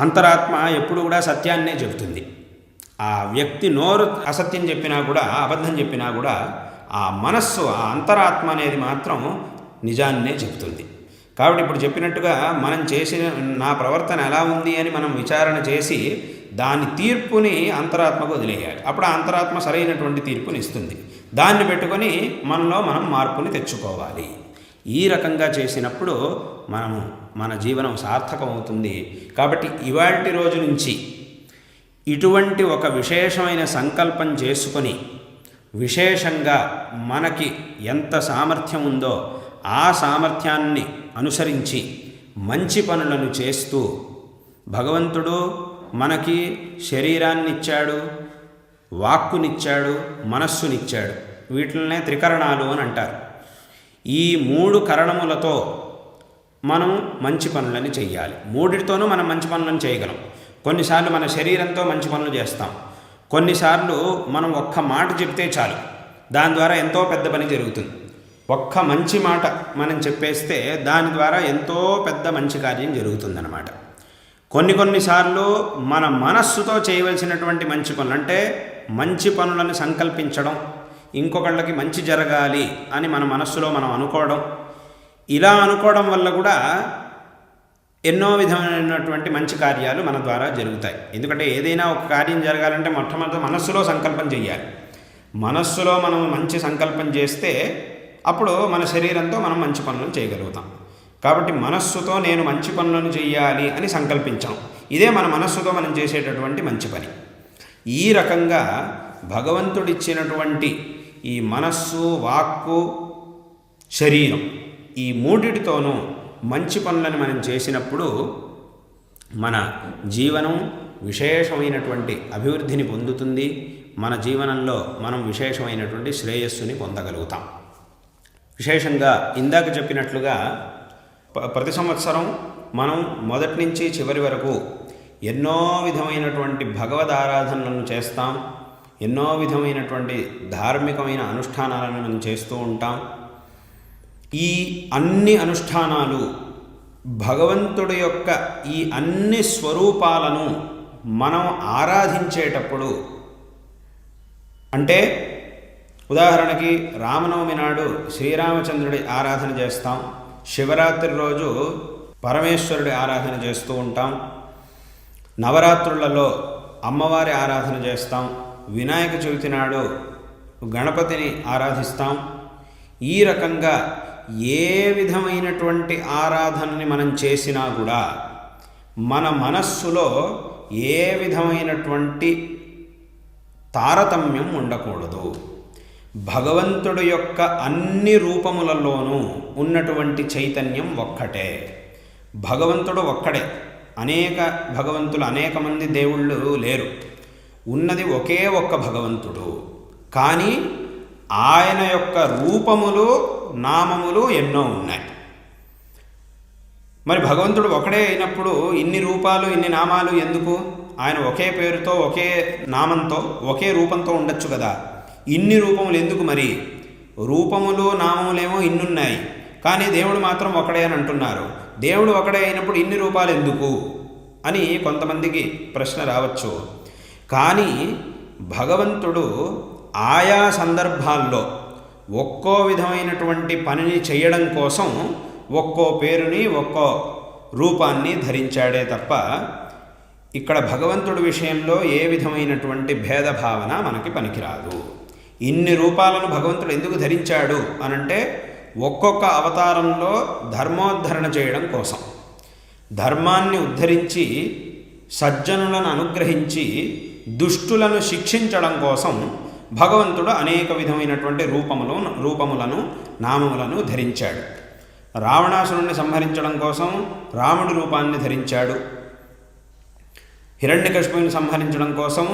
A: అంతరాత్మ ఎప్పుడు కూడా సత్యాన్నే చెబుతుంది. ఆ వ్యక్తి నోరు అసత్యం చెప్పినా కూడా, అబద్ధం చెప్పినా కూడా ఆ మనస్సు, ఆ అంతరాత్మ అనేది మాత్రం నిజాన్నే చెబుతుంది. కాబట్టి ఇప్పుడు చెప్పినట్టుగా మనం చేసిన నా ప్రవర్తన ఎలా ఉంది అని మనం విచారణ చేసి దాని తీర్పుని అంతరాత్మకు వదిలేయాలి. అప్పుడు ఆ అంతరాత్మ సరైనటువంటి తీర్పుని ఇస్తుంది. దాన్ని పెట్టుకొని మనలో మనం మార్పుని తెచ్చుకోవాలి. ఈ రకంగా చేసినప్పుడు మన జీవనం సార్థకమవుతుంది. కాబట్టి ఇవాల్టి రోజు నుంచి ఇటువంటి ఒక విశేషమైన సంకల్పం చేసుకొని విశేషంగా మనకి ఎంత సామర్థ్యం ఉందో ఆ సామర్థ్యాన్ని అనుసరించి మంచి పనులను చేస్తూ, భగవంతుడు మనకి శరీరాన్ని ఇచ్చాడు, వాక్కునిచ్చాడు, మనస్సునిచ్చాడు. వీటిల్నే త్రికరణాలు అని అంటారు. ఈ 3 కరణములతో మనం మంచి పనులని చెయ్యాలి. 3తోనూ మనం మంచి పనులను చేయగలం. కొన్నిసార్లు మన శరీరంతో మంచి పనులు చేస్తాం. కొన్నిసార్లు మనం ఒక్క మాట చెప్తే చాలు, దాని ద్వారా ఎంతో పెద్ద పని జరుగుతుంది. ఒక్క మంచి మాట మనం చెప్పేస్తే దాని ద్వారా ఎంతో పెద్ద మంచి కార్యం జరుగుతుందన్నమాట. కొన్నిసార్లు మన మనస్సుతో చేయవలసినటువంటి మంచి పనులు, అంటే మంచి పనులను సంకల్పించడం, ఇంకొకళ్ళకి మంచి జరగాలి అని మన మనస్సులో మనం అనుకోవడం, ఇలా అనుకోవడం వల్ల కూడా ఎన్నో విధమైనటువంటి మంచి కార్యాలు మన ద్వారా జరుగుతాయి. ఎందుకంటే ఏదైనా ఒక కార్యం జరగాలంటే మొట్టమొదటి మనస్సులో సంకల్పం చేయాలి. మనస్సులో మనం మంచి సంకల్పం చేస్తే అప్పుడు మన శరీరంతో మనం మంచి పనులను చేయగలుగుతాం. కాబట్టి మనస్సుతో నేను మంచి పనులను చేయాలి అని సంకల్పించాం. ఇదే మన మనస్సుతో మనం చేసేటటువంటి మంచి పని. ఈ రకంగా భగవంతుడిచ్చినటువంటి ఈ మనస్సు, వాక్కు, శరీరం, ఈ 3తోనూ మంచి పనులను మనం చేసినప్పుడు మన జీవనం విశేషమైనటువంటి అభివృద్ధిని పొందుతుంది. మన జీవనంలో మనం విశేషమైనటువంటి శ్రేయస్సుని పొందగలుగుతాం. విశేషంగా ఇందాక చెప్పినట్లుగా ప్రతి సంవత్సరం మనం మొదటి నుంచి చివరి వరకు ఎన్నో విధమైనటువంటి భగవద్ ఆరాధనలను చేస్తాం. ఎన్నో విధమైనటువంటి ధార్మికమైన అనుష్ఠానాలను మనం చేస్తూ ఉంటాం. ఈ అన్ని అనుష్ఠానాలు భగవంతుడి యొక్క ఈ అన్ని స్వరూపాలను మనం ఆరాధించేటప్పుడు, అంటే ఉదాహరణకి రామనవమి నాడు శ్రీరామచంద్రుడి ఆరాధన చేస్తాం, శివరాత్రి రోజు పరమేశ్వరుడి ఆరాధన చేస్తూ ఉంటాం, నవరాత్రులలో అమ్మవారి ఆరాధన చేస్తాం, వినాయక చవితి నాడు గణపతిని ఆరాధిస్తాం. ఈ రకంగా ఏ విధమైనటువంటి ఆరాధనని మనం చేసినా కూడా మన మనస్సులో ఏ విధమైనటువంటి తారతమ్యం ఉండకూడదు. భగవంతుడి యొక్క అన్ని రూపములలోనూ ఉన్నటువంటి చైతన్యం ఒక్కటే. భగవంతుడు ఒక్కడే. అనేక భగవంతులు, అనేక మంది దేవుళ్ళు లేరు. ఉన్నది ఒకే ఒక్క భగవంతుడు. కానీ ఆయన యొక్క రూపములు, నామములు ఎన్నో ఉన్నాయి. మరి భగవంతుడు ఒకడే అయినప్పుడు ఇన్ని రూపాలు, ఇన్ని నామాలు ఎందుకు? ఆయన ఒకే పేరుతో, ఒకే నామంతో, ఒకే రూపంతో ఉండొచ్చు కదా. ఇన్ని రూపములు ఎందుకు? మరి రూపములు, నామములేమో ఇన్నున్నాయి, కానీ దేవుడు మాత్రం ఒకడే అని అంటున్నారు. దేవుడు ఒకడే అయినప్పుడు ఇన్ని రూపాలు ఎందుకు అని కొంతమందికి ప్రశ్న రావచ్చు. కానీ భగవంతుడు ఆయా సందర్భాల్లో ఒక్కో విధమైనటువంటి పనిని చేయడం కోసం ఒక్కో పేరుని, ఒక్కో రూపాన్ని ధరించాడే తప్ప ఇక్కడ భగవంతుడి విషయంలో ఏ విధమైనటువంటి భేదభావన మనకి పనికిరాదు. ఇన్ని రూపాలను భగవంతుడు ఎందుకు ధరించాడు అనంటే ఒక్కొక్క అవతారంలో ధర్మోద్ధరణ చేయడం కోసం, ధర్మాన్ని ఉద్ధరించి సజ్జనులను అనుగ్రహించి దుష్టులను శిక్షించడం కోసం భగవంతుడు అనేక విధమైనటువంటి రూపములను, నామములను ధరించాడు. రావణాసురుణ్ణి సంహరించడం కోసం రాముడి రూపాన్ని ధరించాడు. హిరణ్యకశిపుని సంహరించడం కోసం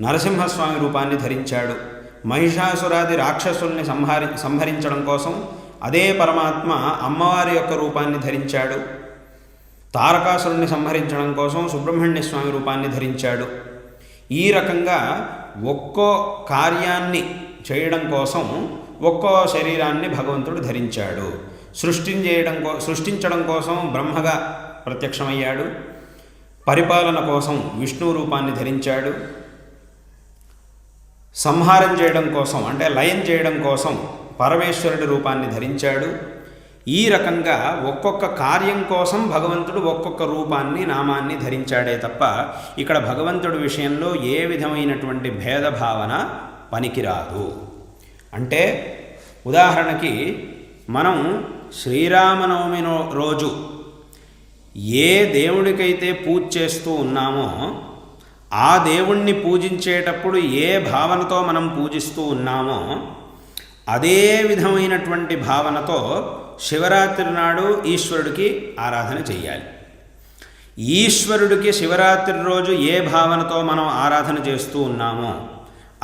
A: నరసింహస్వామి రూపాన్ని ధరించాడు. మహిషాసురాది రాక్షసుల్ని సంహరించడం కోసం అదే పరమాత్మ అమ్మవారి యొక్క రూపాన్ని ధరించాడు. తారకాసురుణ్ణి సంహరించడం కోసం సుబ్రహ్మణ్య స్వామి రూపాన్ని ధరించాడు. ఈ రకంగా ఒక్కో కార్యాన్ని చేయడం కోసం ఒక్కో శరీరాన్ని భగవంతుడు ధరించాడు. సృష్టించడం కోసం బ్రహ్మగా ప్రత్యక్షమయ్యాడు. పరిపాలన కోసం విష్ణు రూపాన్ని ధరించాడు. సంహారం చేయడం కోసం, అంటే లయం చేయడం కోసం పరమేశ్వరుడి రూపాన్ని ధరించాడు. ఈ రకంగా ఒక్కొక్క కార్యం కోసం భగవంతుడు ఒక్కొక్క రూపాన్ని నామాన్ని ధరించాడే తప్ప ఇక్కడ భగవంతుడి విషయంలో ఏ విధమైనటువంటి భేదభావన పనికిరాదు. అంటే ఉదాహరణకి మనం శ్రీరామనవమి రోజు ఏ దేవుడికైతే పూజ చేస్తూ ఉన్నామో ఆ దేవుణ్ణి పూజించేటప్పుడు ఏ భావనతో మనం పూజిస్తూ ఉన్నామో అదే విధమైనటువంటి భావనతో శివరాత్రి నాడు ఈశ్వరుడికి ఆరాధన చెయ్యాలి. ఈశ్వరుడికి శివరాత్రి రోజు ఏ భావనతో మనం ఆరాధన చేస్తూ ఉన్నామో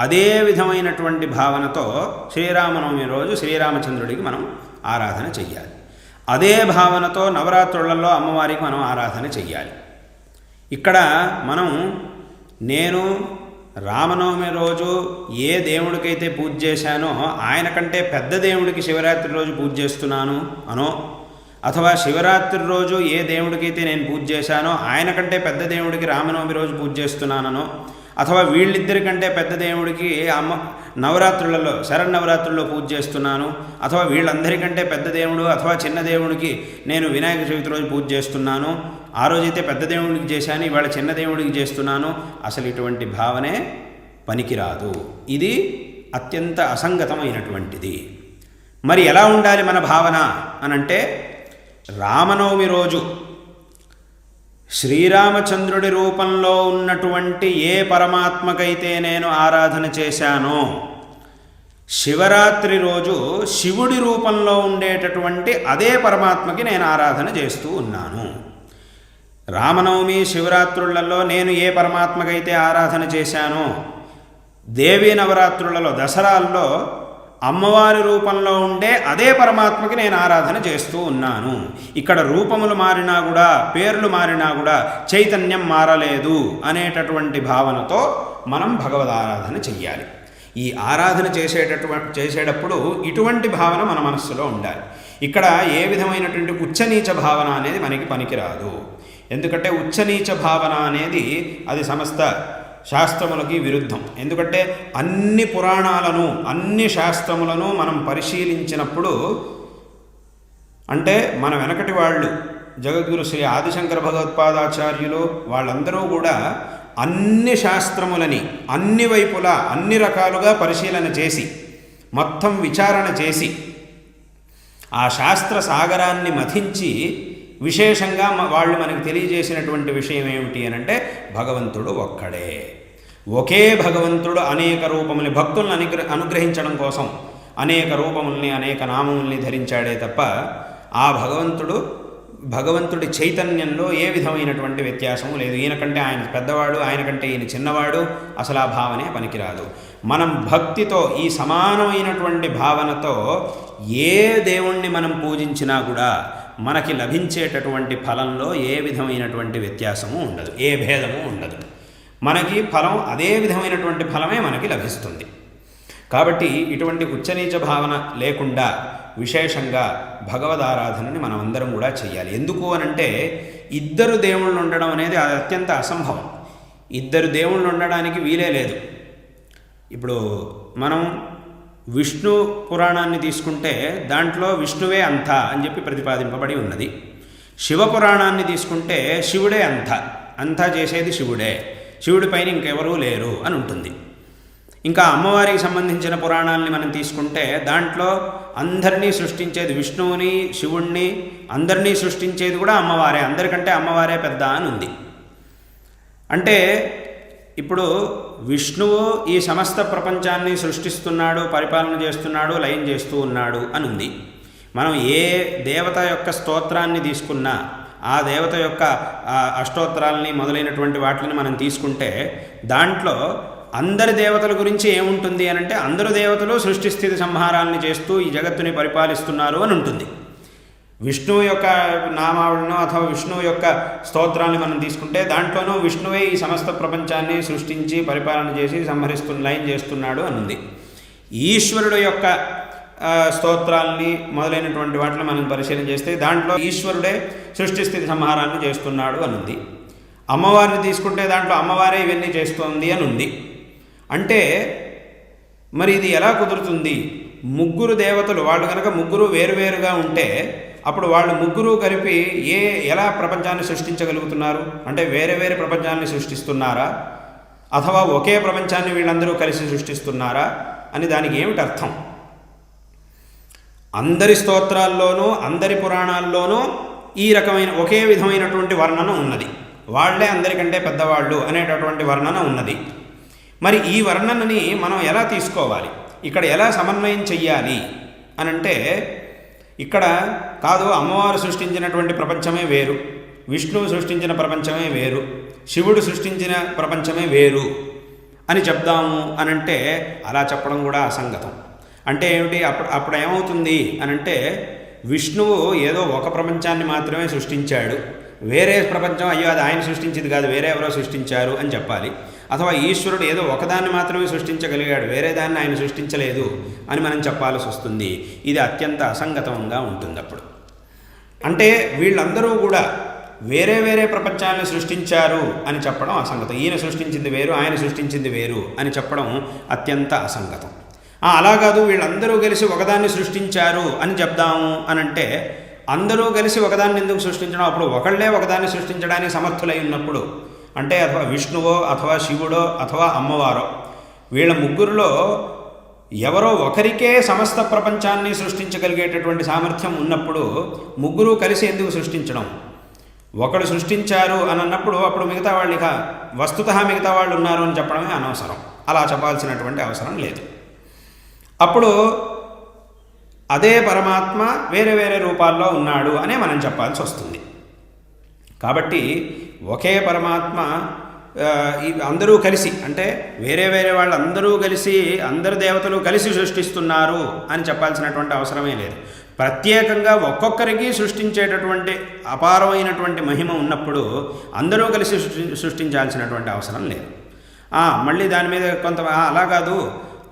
A: అదే విధమైనటువంటి భావనతో శ్రీరామనవమి రోజు శ్రీరామచంద్రుడికి మనం ఆరాధన చెయ్యాలి. అదే భావనతో నవరాత్రులలో అమ్మవారికి మనం ఆరాధన చెయ్యాలి. ఇక్కడ మనం నేను రామనవమి రోజు ఏ దేవుడికైతే పూజ చేశానో ఆయన కంటే పెద్ద దేవుడికి శివరాత్రి రోజు పూజ చేస్తున్నాను అనో, అథవా శివరాత్రి రోజు ఏ దేవుడికైతే నేను పూజ చేశానో ఆయన కంటే పెద్ద దేవుడికి రామనవమి రోజు పూజ చేస్తున్నానో, అథవా వీళ్ళిద్దరికంటే పెద్ద దేవుడికి నవరాత్రులలో శరన్నవరాత్రుల్లో పూజ చేస్తున్నాను, అథవా వీళ్ళందరికంటే పెద్ద దేవుడు అథవా చిన్న దేవుడికి నేను వినాయక చవితి రోజు పూజ చేస్తున్నాను, ఆ రోజైతే పెద్ద దేవుడికి చేశాను ఇవాళ చిన్న దేవుడికి చేస్తున్నాను, అసలు ఇటువంటి భావనే పనికిరాదు. ఇది అత్యంత అసంగతమైనటువంటిది. మరి ఎలా ఉండాలి మన భావన అనంటే, రామనవమి రోజు శ్రీరామచంద్రుడి రూపంలో ఉన్నటువంటి ఏ పరమాత్మకైతే నేను ఆరాధన చేశానో శివరాత్రి రోజు శివుడి రూపంలో ఉండేటటువంటి అదే పరమాత్మకి నేను ఆరాధన చేస్తూ ఉన్నాను. రామనవమి శివరాత్రులలో నేను ఏ పరమాత్మకైతే ఆరాధన చేశానో దేవీ నవరాత్రులలో దసరాల్లో అమ్మవారి రూపంలో ఉండే అదే పరమాత్మకి నేను ఆరాధన చేస్తూ ఉన్నాను. ఇక్కడ రూపములు మారినా కూడా పేర్లు మారినా కూడా చైతన్యం మారలేదు అనేటటువంటి భావనతో మనం భగవద్ ఆరాధన చెయ్యాలి. ఈ ఆరాధన చేసేటప్పుడు ఇటువంటి భావన మన మనస్సులో ఉండాలి. ఇక్కడ ఏ విధమైనటువంటి ఉచ్చనీచ భావన అనేది మనకి పనికిరాదు. ఎందుకంటే ఉచ్చనీచ భావన అనేది అది సమస్త శాస్త్రములకి విరుద్ధం. ఎందుకంటే అన్ని పురాణాలను అన్ని శాస్త్రములను మనం పరిశీలించినప్పుడు, అంటే మన వెనకటి వాళ్ళు జగద్గురు శ్రీ ఆదిశంకర భగవత్పాదాచార్యులు వాళ్ళందరూ కూడా అన్ని శాస్త్రములని అన్ని వైపులా అన్ని రకాలుగా పరిశీలన చేసి మొత్తం విచారణ చేసి ఆ శాస్త్ర సాగరాన్ని మథించి విశేషంగా వాళ్ళు మనకు తెలియజేసినటువంటి విషయం ఏమిటి అనంటే భగవంతుడు ఒక్కడే. ఒకే భగవంతుడు అనేక రూపముల్ని భక్తులను అనుగ్రహించడం కోసం అనేక రూపముల్ని అనేక నామముల్ని ధరించాడే తప్ప ఆ భగవంతుడి చైతన్యంలో ఏ విధమైనటువంటి వ్యత్యాసము లేదు. ఈయనకంటే ఆయన పెద్దవాడు, ఆయనకంటే ఈయన చిన్నవాడు, అసలు ఆ భావనే పనికిరాదు. మనం భక్తితో ఈ సమానమైనటువంటి భావనతో ఏ దేవుణ్ణి మనం పూజించినా కూడా మనకి లభించేటటువంటి ఫలంలో ఏ విధమైనటువంటి వ్యత్యాసము ఉండదు, ఏ భేదము ఉండదు. మనకి ఫలం అదే విధమైనటువంటి ఫలమే మనకి లభిస్తుంది. కాబట్టి ఇటువంటి ఉచ్చనీచ భావన లేకుండా విశేషంగా భగవదారాధనని మనం అందరం కూడా చేయాలి. ఎందుకు అనంటే ఇద్దరు దేవుళ్ళు ఉండడం అనేది అది అత్యంత అసంభవం. ఇద్దరు దేవుళ్ళు ఉండడానికి వీలే లేదు. ఇప్పుడు మనం విష్ణు పురాణాన్ని తీసుకుంటే దాంట్లో విష్ణువే అంతా అని చెప్పి ప్రతిపాదింపబడి ఉన్నది. శివపురాణాన్ని తీసుకుంటే శివుడే అంతా చేసేది శివుడే, శివుడి పైన ఇంకెవరూ లేరు అని ఉంటుంది. ఇంకా అమ్మవారికి సంబంధించిన పురాణాలని మనం తీసుకుంటే దాంట్లో అందరినీ సృష్టించేది విష్ణువుని శివుణ్ణి అందరినీ సృష్టించేది కూడా అమ్మవారే, అందరికంటే అమ్మవారే పెద్ద అని ఉంది. అంటే ఇప్పుడు విష్ణువు ఈ సమస్త ప్రపంచాన్ని సృష్టిస్తున్నాడు, పరిపాలన చేస్తున్నాడు, లయం చేస్తూ ఉన్నాడు అని ఉంది. మనం ఏ దేవత యొక్క స్తోత్రాన్ని తీసుకున్నా ఆ దేవత యొక్క అష్టోత్తరాలని మొదలైనటువంటి వాటిని మనం తీసుకుంటే దాంట్లో అందరి దేవతల గురించి ఏముంటుంది అనంటే అందరు దేవతలు సృష్టి స్థితి సంహారాలని చేస్తూ ఈ జగత్తుని పరిపాలిస్తున్నారు అని ఉంటుంది. విష్ణువు యొక్క నామావళినో అథవా విష్ణువు యొక్క స్తోత్రాన్ని మనం తీసుకుంటే దాంట్లోనూ విష్ణువే ఈ సమస్త ప్రపంచాన్ని సృష్టించి పరిపాలన చేసి లయం చేస్తున్నాడు అని ఉంది. ఈశ్వరుడు యొక్క స్తోత్రాలని మొదలైనటువంటి వాటిని మనం పరిశీలన చేస్తే దాంట్లో ఈశ్వరుడే సృష్టి స్థితి సంహారాన్ని చేస్తున్నాడు అని ఉంది. అమ్మవారిని తీసుకుంటే దాంట్లో అమ్మవారే ఇవన్నీ చేస్తోంది అని ఉంది. అంటే మరి ఇది ఎలా కుదురుతుంది? ముగ్గురు దేవతలు వాళ్ళు కనుక ముగ్గురు వేరువేరుగా ఉంటే అప్పుడు వాళ్ళు ముగ్గురు కలిపి ఎలా ప్రపంచాన్ని సృష్టించగలుగుతున్నారు? అంటే వేరే వేరే ప్రపంచాన్ని సృష్టిస్తున్నారా, అథవా ఒకే ప్రపంచాన్ని వీళ్ళందరూ కలిసి సృష్టిస్తున్నారా అని దానికి ఏమిటి అర్థం? అందరి స్తోత్రాల్లోనూ అందరి పురాణాల్లోనూ ఈ రకమైన ఒకే విధమైనటువంటి వర్ణన ఉన్నది. వాళ్లే అందరికంటే పెద్దవాళ్ళు అనేటటువంటి వర్ణన ఉన్నది. మరి ఈ వర్ణనని మనం ఎలా తీసుకోవాలి, ఇక్కడ ఎలా సమన్వయం చెయ్యాలి అనంటే, ఇక్కడ కాదు అమ్మవారు సృష్టించినటువంటి ప్రపంచమే వేరు, విష్ణువు సృష్టించిన ప్రపంచమే వేరు, శివుడు సృష్టించిన ప్రపంచమే వేరు అని చెప్దాము అనంటే అలా చెప్పడం కూడా అసంగతం. అంటే ఏమిటి? అప్పుడు ఏమవుతుంది అనంటే, విష్ణువు ఏదో ఒక ప్రపంచాన్ని మాత్రమే సృష్టించాడు, వేరే ప్రపంచం అయ్యో అది ఆయన సృష్టించింది కాదు వేరే ఎవరో సృష్టించారు అని చెప్పాలి. అథవా ఈశ్వరుడు ఏదో ఒకదాన్ని మాత్రమే సృష్టించగలిగాడు, వేరే దాన్ని ఆయన సృష్టించలేదు అని మనం చెప్పాల్సి వస్తుంది. ఇది అత్యంత అసంగతంగా ఉంటుంది. అప్పుడు అంటే వీళ్ళందరూ కూడా వేరే వేరే ప్రపంచాలను సృష్టించారు అని చెప్పడం అసంగతం. ఈయన సృష్టించింది వేరు, ఆయన సృష్టించింది వేరు అని చెప్పడం అత్యంత అసంగతం. అలా కాదు వీళ్ళందరూ కలిసి ఒకదాన్ని సృష్టించారు అని చెప్దాము అనంటే, అందరూ కలిసి ఒకదాన్ని ఎందుకు సృష్టించడం? అప్పుడు ఒకళ్ళే ఒకదాన్ని సృష్టించడానికి సమర్థులై ఉన్నప్పుడు, అంటే అథవా విష్ణువో అథవా శివుడో అథవా అమ్మవారో, వీళ్ళ ముగ్గురులో ఎవరో ఒకరికే సమస్త ప్రపంచాన్ని సృష్టించగలిగేటటువంటి సామర్థ్యం ఉన్నప్పుడు ముగ్గురు కలిసి ఎందుకు సృష్టించడం? ఒకడు సృష్టించారు అని అన్నప్పుడు అప్పుడు మిగతా వాళ్ళు ఇక వస్తుతః మిగతా వాళ్ళు ఉన్నారు అని చెప్పడమే అనవసరం. అలా చెప్పాల్సినటువంటి అవసరం లేదు. అప్పుడు అదే పరమాత్మ వేరే వేరే రూపాల్లో ఉన్నాడు అనే మనం చెప్పాల్సి వస్తుంది. కాబట్టి ఒకే పరమాత్మ అందరూ కలిసి, అంటే వేరే వేరే వాళ్ళందరూ కలిసి అందరు దేవతలు కలిసి సృష్టిస్తున్నారు అని చెప్పాల్సినటువంటి అవసరమే లేదు. ప్రత్యేకంగా ఒక్కొక్కరికి సృష్టించేటటువంటి అపారమైనటువంటి మహిమ ఉన్నప్పుడు అందరూ కలిసి సృష్టించాల్సినటువంటి అవసరం లేదు. మళ్ళీ దాని మీద కొంత అలా కాదు,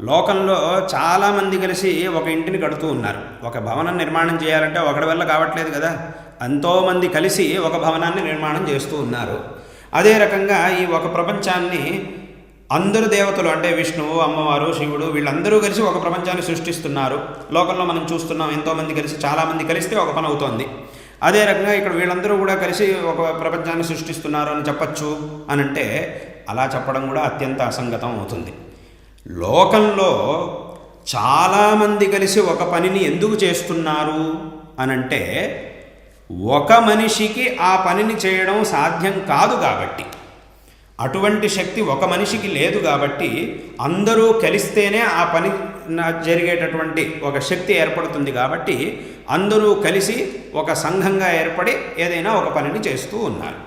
A: లోకంలో చాలామంది కలిసి ఒక ఇంటిని కడుతూ ఉన్నారు. ఒక భవనం నిర్మాణం చేయాలంటే ఒకడి వల్ల కావట్లేదు కదా, ఎంతోమంది కలిసి ఒక భవనాన్ని నిర్మాణం చేస్తూ ఉన్నారు. అదే రకంగా ఈ ఒక ప్రపంచాన్ని అందరు దేవతలు, అంటే విష్ణువు, అమ్మవారు, శివుడు వీళ్ళందరూ కలిసి ఒక ప్రపంచాన్ని సృష్టిస్తున్నారు. లోకంలో మనం చూస్తున్నాం, ఎంతోమంది కలిసి, చాలామంది కలిస్తే ఒక పని అవుతోంది. అదే రకంగా ఇక్కడ వీళ్ళందరూ కూడా కలిసి ఒక ప్రపంచాన్ని సృష్టిస్తున్నారు అని చెప్పచ్చు అనంటే అలా చెప్పడం కూడా అత్యంత అసంగతం అవుతుంది. లోకంలో చాలామంది కలిసి ఒక పనిని ఎందుకు చేస్తున్నారు అనంటే, ఒక మనిషికి ఆ పనిని చేయడం సాధ్యం కాదు కాబట్టి, అటువంటి శక్తి ఒక మనిషికి లేదు కాబట్టి అందరూ కలిస్తేనే ఆ పని జరిగేటటువంటి ఒక శక్తి ఏర్పడుతుంది. కాబట్టి అందరూ కలిసి ఒక సంఘంగా ఏర్పడి ఏదైనా ఒక పనిని చేస్తూ ఉన్నారు.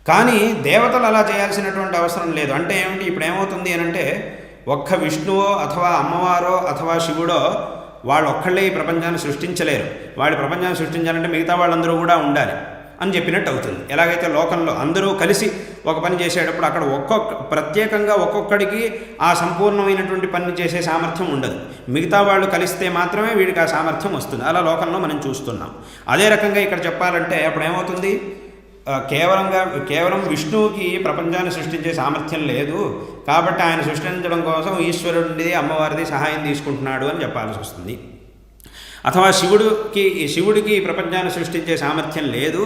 A: కానీ దేవతలు అలా చేయాల్సినటువంటి అవసరం లేదు. అంటే ఏమిటి? ఇప్పుడు ఏమవుతుంది అనంటే, ఒక్క విష్ణువో అథవా అమ్మవారో అథవా శివుడో వాళ్ళు ఒక్కళ్ళే ఈ ప్రపంచాన్ని సృష్టించలేరు. వాడి ప్రపంచాన్ని సృష్టించాలంటే మిగతా వాళ్ళందరూ కూడా ఉండాలి అని చెప్పినట్టు అవుతుంది. ఎలాగైతే లోకంలో అందరూ కలిసి ఒక పని చేసేటప్పుడు అక్కడ ప్రత్యేకంగా ఒక్కొక్కడికి ఆ సంపూర్ణమైనటువంటి పని చేసే సామర్థ్యం ఉండదు. మిగతా వాళ్ళు కలిస్తే మాత్రమే వీడికి ఆ సామర్థ్యం వస్తుంది. అలా లోకంలో మనం చూస్తున్నాం. అదే రకంగా ఇక్కడ చెప్పాలంటే అప్పుడు ఏమవుతుంది? కేవలం విష్ణువుకి ప్రపంచాన్ని సృష్టించే సామర్థ్యం లేదు కాబట్టి ఆయన సృష్టించడం కోసం ఈశ్వరుడిది, అమ్మవారిది సహాయం తీసుకుంటున్నాడు అని చెప్పాల్సి వస్తుంది. అథవా శివుడికి ప్రపంచాన్ని సృష్టించే సామర్థ్యం లేదు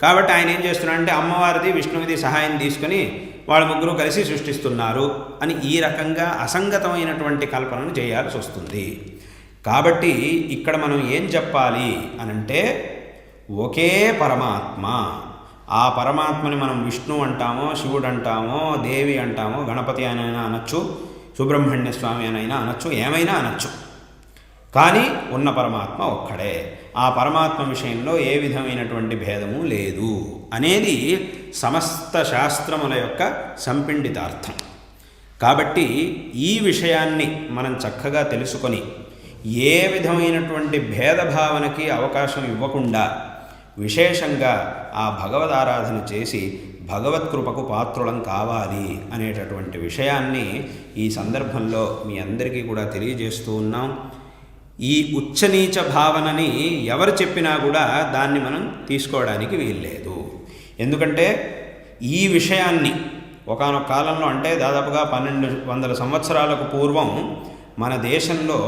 A: కాబట్టి ఆయన ఏం చేస్తున్నాడంటే అమ్మవారిది, విష్ణువుది సహాయం తీసుకొని వాళ్ళ ముగ్గురు కలిసి సృష్టిస్తున్నారు అని ఈ రకంగా అసంగతమైనటువంటి కల్పనను చేయాల్సి వస్తుంది. కాబట్టి ఇక్కడ మనం ఏం చెప్పాలి అనంటే, ఒకే పరమాత్మ, ఆ పరమాత్మని మనం విష్ణు అంటామో, శివుడు అంటామో, దేవి అంటామో, గణపతి అనైనా అనొచ్చు, సుబ్రహ్మణ్య స్వామి అనైనా అనొచ్చు, ఏమైనా అనొచ్చు. కానీ ఉన్న పరమాత్మ ఒక్కడే. ఆ పరమాత్మ విషయంలో ఏ విధమైనటువంటి భేదము లేదు అనేది సమస్త శాస్త్రముల యొక్క సంపిండితార్థం. కాబట్టి ఈ విషయాన్ని మనం చక్కగా తెలుసుకొని ఏ విధమైనటువంటి భేదభావనకి అవకాశం ఇవ్వకుండా విశేషంగా ఆ భగవద్ ఆరాధన చేసి భగవత్కృపకు పాత్రులం కావాలి అనేటటువంటి విషయాన్ని ఈ సందర్భంలో మీ అందరికీ కూడా తెలియజేస్తూ ఉన్నాం. ఈ ఉచ్చనీచ భావనని ఎవరు చెప్పినా కూడా దాన్ని మనం తీసుకోవడానికి వీల్లేదు. ఎందుకంటే ఈ విషయాన్ని ఒకానొక కాలంలో, అంటే దాదాపుగా 1200 సంవత్సరాలకు పూర్వం మన దేశంలో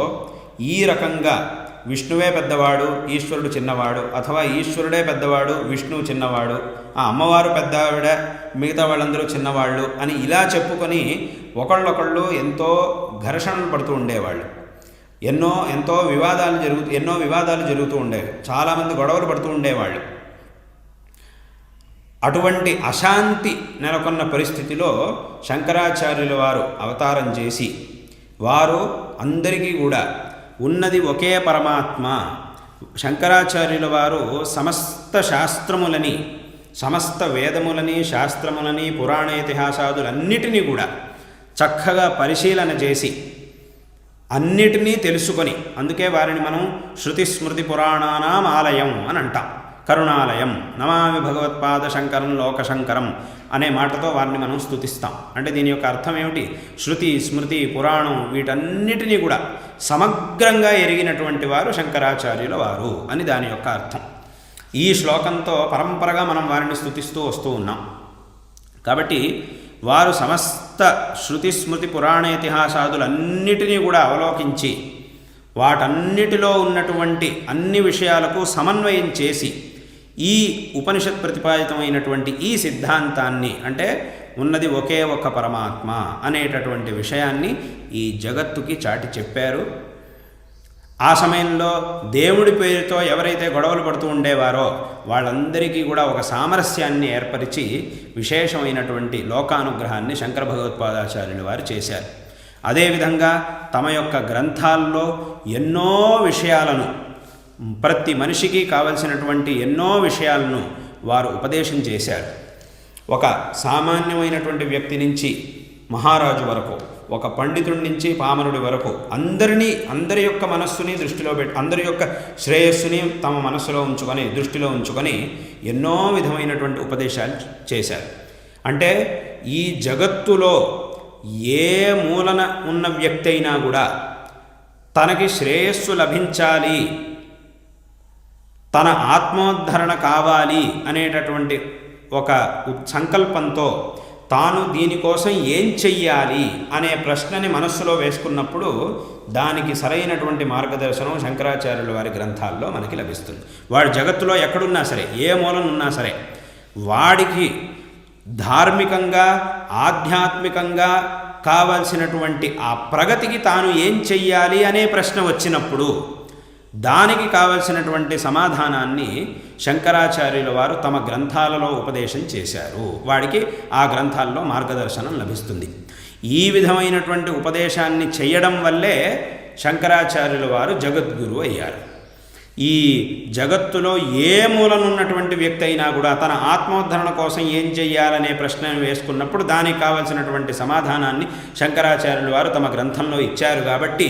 A: ఈ రకంగా విష్ణువే పెద్దవాడు, ఈశ్వరుడు చిన్నవాడు, అథవా ఈశ్వరుడే పెద్దవాడు, విష్ణువు చిన్నవాడు, ఆ అమ్మవారు పెద్ద ఆవిడ, మిగతా వాళ్ళందరూ చిన్నవాళ్ళు అని ఇలా చెప్పుకొని ఒకళ్ళొకళ్ళు ఎంతో ఘర్షణలు పడుతూ ఉండేవాళ్ళు. ఎంతో వివాదాలు జరుగుతూ ఉండేవి. చాలామంది గొడవలు పడుతూ ఉండేవాళ్ళు. అటువంటి అశాంతి నెలకొన్న పరిస్థితిలో శంకరాచార్యుల వారు అవతారం చేసి, వారు అందరికీ కూడా ఉన్నది ఒకే పరమాత్మ. శంకరాచార్యుల వారు సమస్త శాస్త్రములని, సమస్త వేదములని, శాస్త్రములని, పురాణ ఇతిహాసాదులన్నిటినీ కూడా చక్కగా పరిశీలన చేసి అన్నిటినీ తెలుసుకొని, అందుకే వారిని మనం శృతి స్మృతి పురాణానాం ఆలయం అని అంటాం. కరుణాలయం, నమామి భగవత్పాద శంకరం లోకశంకరం అనే మాటతో వారిని మనం స్తుతిస్తాం. అంటే దీని యొక్క అర్థం ఏమిటి? శృతి స్మృతి పురాణం వీటన్నిటినీ కూడా సమగ్రంగా ఎరిగినటువంటి వారు శంకరాచార్యుల వారు అని దాని యొక్క అర్థం. ఈ శ్లోకంతో పరంపరగా మనం వారిని స్తుతిస్తూ వస్తూ ఉన్నాం. కాబట్టి వారు సమస్త శృతి స్మృతి పురాణ ఇతిహాసాదులన్నిటినీ కూడా అవలోకించి వాటన్నిటిలో ఉన్నటువంటి అన్ని విషయాలకు సమన్వయం చేసి ఈ ఉపనిషత్ ప్రతిపాదితమైనటువంటి ఈ సిద్ధాంతాన్ని, అంటే ఉన్నది ఒకే ఒక పరమాత్మ అనేటటువంటి విషయాన్ని ఈ జగత్తుకి చాటి చెప్పారు. ఆ సమయంలో దేవుడి పేరుతో ఎవరైతే గొడవలు పడుతూ ఉండేవారో వాళ్ళందరికీ కూడా ఒక సామరస్యాన్ని ఏర్పరిచి విశేషమైనటువంటి లోకానుగ్రహాన్ని శంకర భగవత్పాదాచార్యులు వారు చేశారు. అదేవిధంగా తమ యొక్క గ్రంథాల్లో ఎన్నో విషయాలను, ప్రతి మనిషికి కావలసినటువంటి ఎన్నో విషయాలను వారు ఉపదేశం చేశారు. ఒక సామాన్యమైనటువంటి వ్యక్తి నుంచి మహారాజు వరకు, ఒక పండితుడి నుంచి పామరుడి వరకు అందరి యొక్క మనస్సుని దృష్టిలో పెట్టి, అందరి యొక్క శ్రేయస్సుని తమ మనస్సులో ఉంచుకొని, దృష్టిలో ఉంచుకొని ఎన్నో విధమైనటువంటి ఉపదేశాలు చేశారు. అంటే ఈ జగత్తులో ఏ మూలన ఉన్న వ్యక్తి అయినా కూడా తనకి శ్రేయస్సు లభించాలి, తన ఆత్మోద్ధరణ కావాలి అనేటటువంటి ఒక సంకల్పంతో తాను దీనికోసం ఏం చెయ్యాలి అనే ప్రశ్నని మనస్సులో వేసుకున్నప్పుడు దానికి సరైనటువంటి మార్గదర్శనం శంకరాచార్యుల వారి గ్రంథాల్లో మనకి లభిస్తుంది. వాడు జగత్తులో ఎక్కడున్నా సరే, ఏ మూలనున్నా సరే, వాడికి ధార్మికంగా ఆధ్యాత్మికంగా కావలసినటువంటి ఆ ప్రగతికి తాను ఏం చెయ్యాలి అనే ప్రశ్న వచ్చినప్పుడు దానికి కావలసినటువంటి సమాధానాన్ని శంకరాచార్యుల వారు తమ గ్రంథాలలో ఉపదేశం చేశారు. వాడికి ఆ గ్రంథాల్లో మార్గదర్శనం లభిస్తుంది. ఈ విధమైనటువంటి ఉపదేశాన్ని చేయడం వల్లే శంకరాచార్యుల వారు జగద్గురు అయ్యారు. ఈ జగత్తులో ఏ మూలనున్నటువంటి వ్యక్తి అయినా కూడా తన ఆత్మోద్ధరణ కోసం ఏం చెయ్యాలనే ప్రశ్నను వేసుకున్నప్పుడు దానికి కావలసినటువంటి సమాధానాన్ని శంకరాచార్యుల వారు తమ గ్రంథంలో ఇచ్చారు. కాబట్టి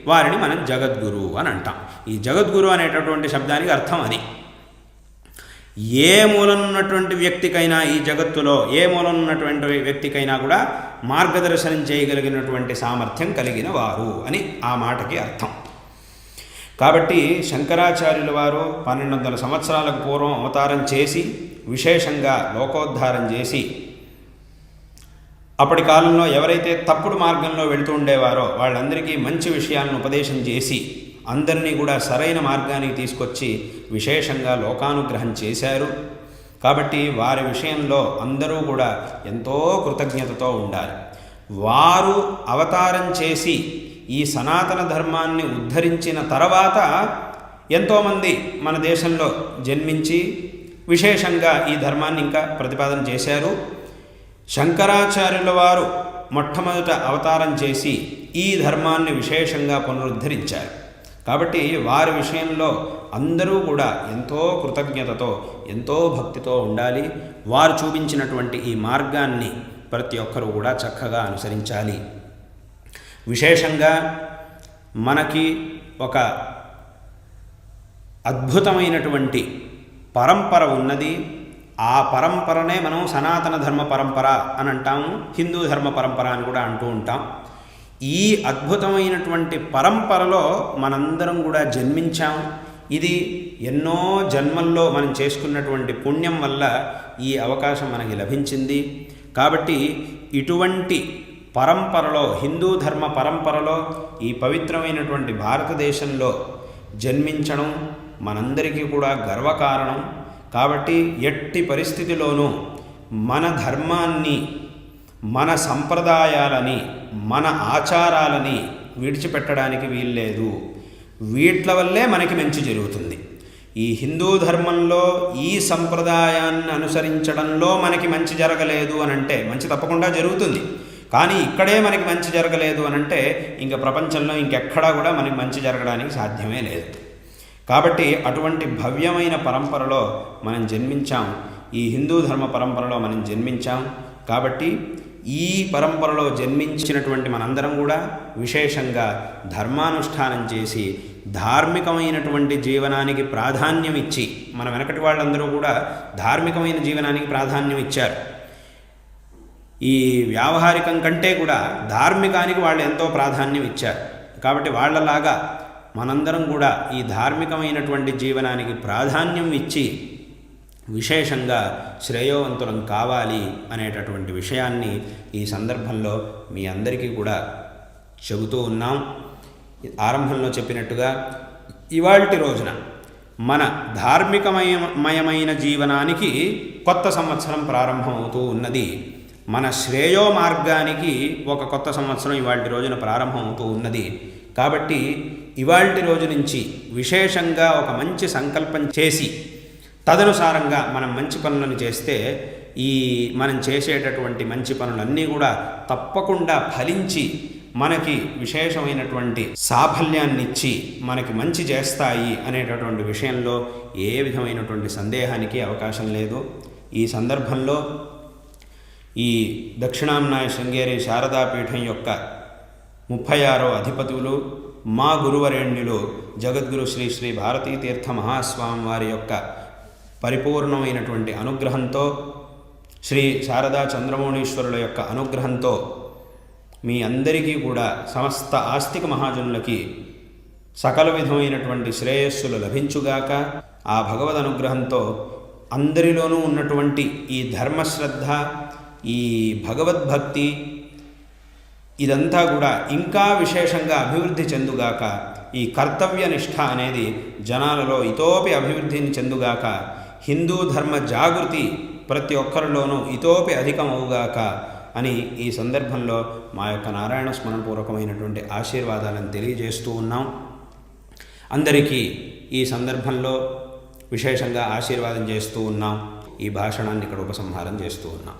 A: వారిని మనం జగద్గురు అని అంటాం. ఈ జగద్గురు అనేటటువంటి శబ్దానికి అర్థం అది. ఏ మూలనున్నటువంటి వ్యక్తికైనా, ఈ జగత్తులో ఏ మూలనున్నటువంటి వ్యక్తికైనా కూడా మార్గదర్శనం చేయగలిగినటువంటి సామర్థ్యం కలిగిన వారు అని ఆ మాటకి అర్థం. కాబట్టి శంకరాచార్యుల వారు 1200 సంవత్సరాలకు పూర్వం అవతారం చేసి విశేషంగా లోకోద్ధారం చేసి, అప్పటి కాలంలో ఎవరైతే తప్పుడు మార్గంలో వెళుతూ ఉండేవారో వాళ్ళందరికీ మంచి విషయాలను ఉపదేశం చేసి అందరినీ కూడా సరైన మార్గానికి తీసుకొచ్చి విశేషంగా లోకానుగ్రహం చేశారు. కాబట్టి వారి విషయంలో అందరూ కూడా ఎంతో కృతజ్ఞతతో ఉండాలి. వారు అవతారం చేసి ఈ సనాతన ధర్మాన్ని ఉద్ధరించిన తర్వాత ఎంతోమంది మన దేశంలో జన్మించి విశేషంగా ఈ ధర్మాన్ని ఇంకా ప్రతిపాదన చేశారు. శంకరాచార్యుల వారు మొట్టమొదట అవతారం చేసి ఈ ధర్మాన్ని విశేషంగా పునరుద్ధరించారు. కాబట్టి వారి విషయంలో అందరూ కూడా ఎంతో కృతజ్ఞతతో, ఎంతో భక్తితో ఉండాలి. వారు చూపించినటువంటి ఈ మార్గాన్ని ప్రతి ఒక్కరూ కూడా చక్కగా అనుసరించాలి. విశేషంగా మనకి ఒక అద్భుతమైనటువంటి పరంపర ఉన్నది. ఆ పరంపరనే మనం సనాతన ధర్మ పరంపర అని అంటాము, హిందూ ధర్మ పరంపర అని కూడా అంటూ ఉంటాం. ఈ అద్భుతమైనటువంటి పరంపరలో మనందరం కూడా జన్మించాం. ఇది ఎన్నో జన్మల్లో మనం చేసుకున్నటువంటి పుణ్యం వల్ల ఈ అవకాశం మనకి లభించింది. కాబట్టి ఇటువంటి పరంపరలో, హిందూ ధర్మ పరంపరలో, ఈ పవిత్రమైనటువంటి భారతదేశంలో జన్మించడం మనందరికీ కూడా గర్వకారణం. కాబట్టి ఎట్టి పరిస్థితిలోనూ మన ధర్మాన్ని, మన సంప్రదాయాలని, మన ఆచారాలని విడిచిపెట్టడానికి వీల్లేదు. వీట్ల వల్లే మనకి మంచి జరుగుతుంది. ఈ హిందూ ధర్మంలో ఈ సంప్రదాయాన్ని అనుసరించడంలో మనకి మంచి జరగలేదు అనంటే, మంచి తప్పకుండా జరుగుతుంది, కానీ ఇక్కడే మనకి మంచి జరగలేదు అనంటే ఇంక ప్రపంచంలో ఇంకెక్కడా కూడా మనకి మంచి జరగడానికి సాధ్యమే లేదు. కాబట్టి అటువంటి భవ్యమైన పరంపరలో మనం జన్మించాం. ఈ హిందూ ధర్మ పరంపరలో మనం జన్మించాం. కాబట్టి ఈ పరంపరలో జన్మించినటువంటి మనందరం కూడా విశేషంగా ధర్మానుష్ఠానం చేసి ధార్మికమైనటువంటి జీవనానికి ప్రాధాన్యం ఇచ్చి, మన వెనకటి వాళ్ళందరూ కూడా ధార్మికమైన జీవనానికి ప్రాధాన్యం ఇచ్చారు. ఈ వ్యావహారికం కంటే కూడా ధార్మికానికి వాళ్ళు ఎంతో ప్రాధాన్యం ఇచ్చారు. కాబట్టి వాళ్ళలాగా మనందరం కూడా ఈ ధార్మికమైనటువంటి జీవనానికి ప్రాధాన్యం ఇచ్చి విశేషంగా శ్రేయోవంతులం కావాలి అనేటటువంటి విషయాన్ని ఈ సందర్భంలో మీ అందరికీ కూడా చెబుతూ ఉన్నాం. ఆరంభంలో చెప్పినట్టుగా ఇవాల్టి రోజున మన ధార్మికమయమైన జీవనానికి కొత్త సంవత్సరం ప్రారంభమవుతూ ఉన్నది. మన శ్రేయో మార్గానికి ఒక కొత్త సంవత్సరం ఇవాల్టి రోజున ప్రారంభమవుతూ ఉన్నది. కాబట్టి ఇవాల్టి రోజు నుంచి విశేషంగా ఒక మంచి సంకల్పం చేసి తదనుసారంగా మనం మంచి పనులను చేస్తే ఈ మనం చేసేటటువంటి మంచి పనులన్నీ కూడా తప్పకుండా ఫలించి మనకి విశేషమైనటువంటి సాఫల్యాన్నిచ్చి మనకి మంచి చేస్తాయి అనేటటువంటి విషయంలో ఏ విధమైనటువంటి సందేహానికి అవకాశం లేదు. ఈ సందర్భంలో ఈ దక్షిణాంనాయ శృంగేరి శారదాపీఠం యొక్క 36వ అధిపతులు మా గురువరేణ్యులు జగద్గురు శ్రీ శ్రీ భారతీ తీర్థ మహాస్వామి వారి యొక్క పరిపూర్ణమైనటువంటి అనుగ్రహంతో, శ్రీ శారదా చంద్రమౌళీశ్వరుల యొక్క అనుగ్రహంతో మీ అందరికీ కూడా సమస్త ఆస్తిక మహాజనులకి సకల విధమైనటువంటి శ్రేయస్సులు లభించుగాక. ఆ భగవద్ అనుగ్రహంతో అందరిలోనూ ఉన్నటువంటి ఈ ధర్మశ్రద్ధ, ఈ భగవద్భక్తి ఇదంతా కూడా ఇంకా విశేషంగా అభివృద్ధి చెందుగాక. ఈ కర్తవ్య నిష్ఠ అనేది జనాలలో ఇతోపి అభివృద్ధిని చెందుగాక. హిందూ ధర్మ జాగృతి ప్రతి ఒక్కరిలోనూ ఇతోపి అధికమవుగాక అని ఈ సందర్భంలో మా యొక్క నారాయణ స్మరణపూర్వకమైనటువంటి ఆశీర్వాదాలను తెలియజేస్తూ ఉన్నాం. అందరికీ ఈ సందర్భంలో విశేషంగా ఆశీర్వాదం చేస్తూ ఉన్నాం. ఈ భాషణాన్ని ఇక్కడ ఉపసంహారం చేస్తూ ఉన్నాం.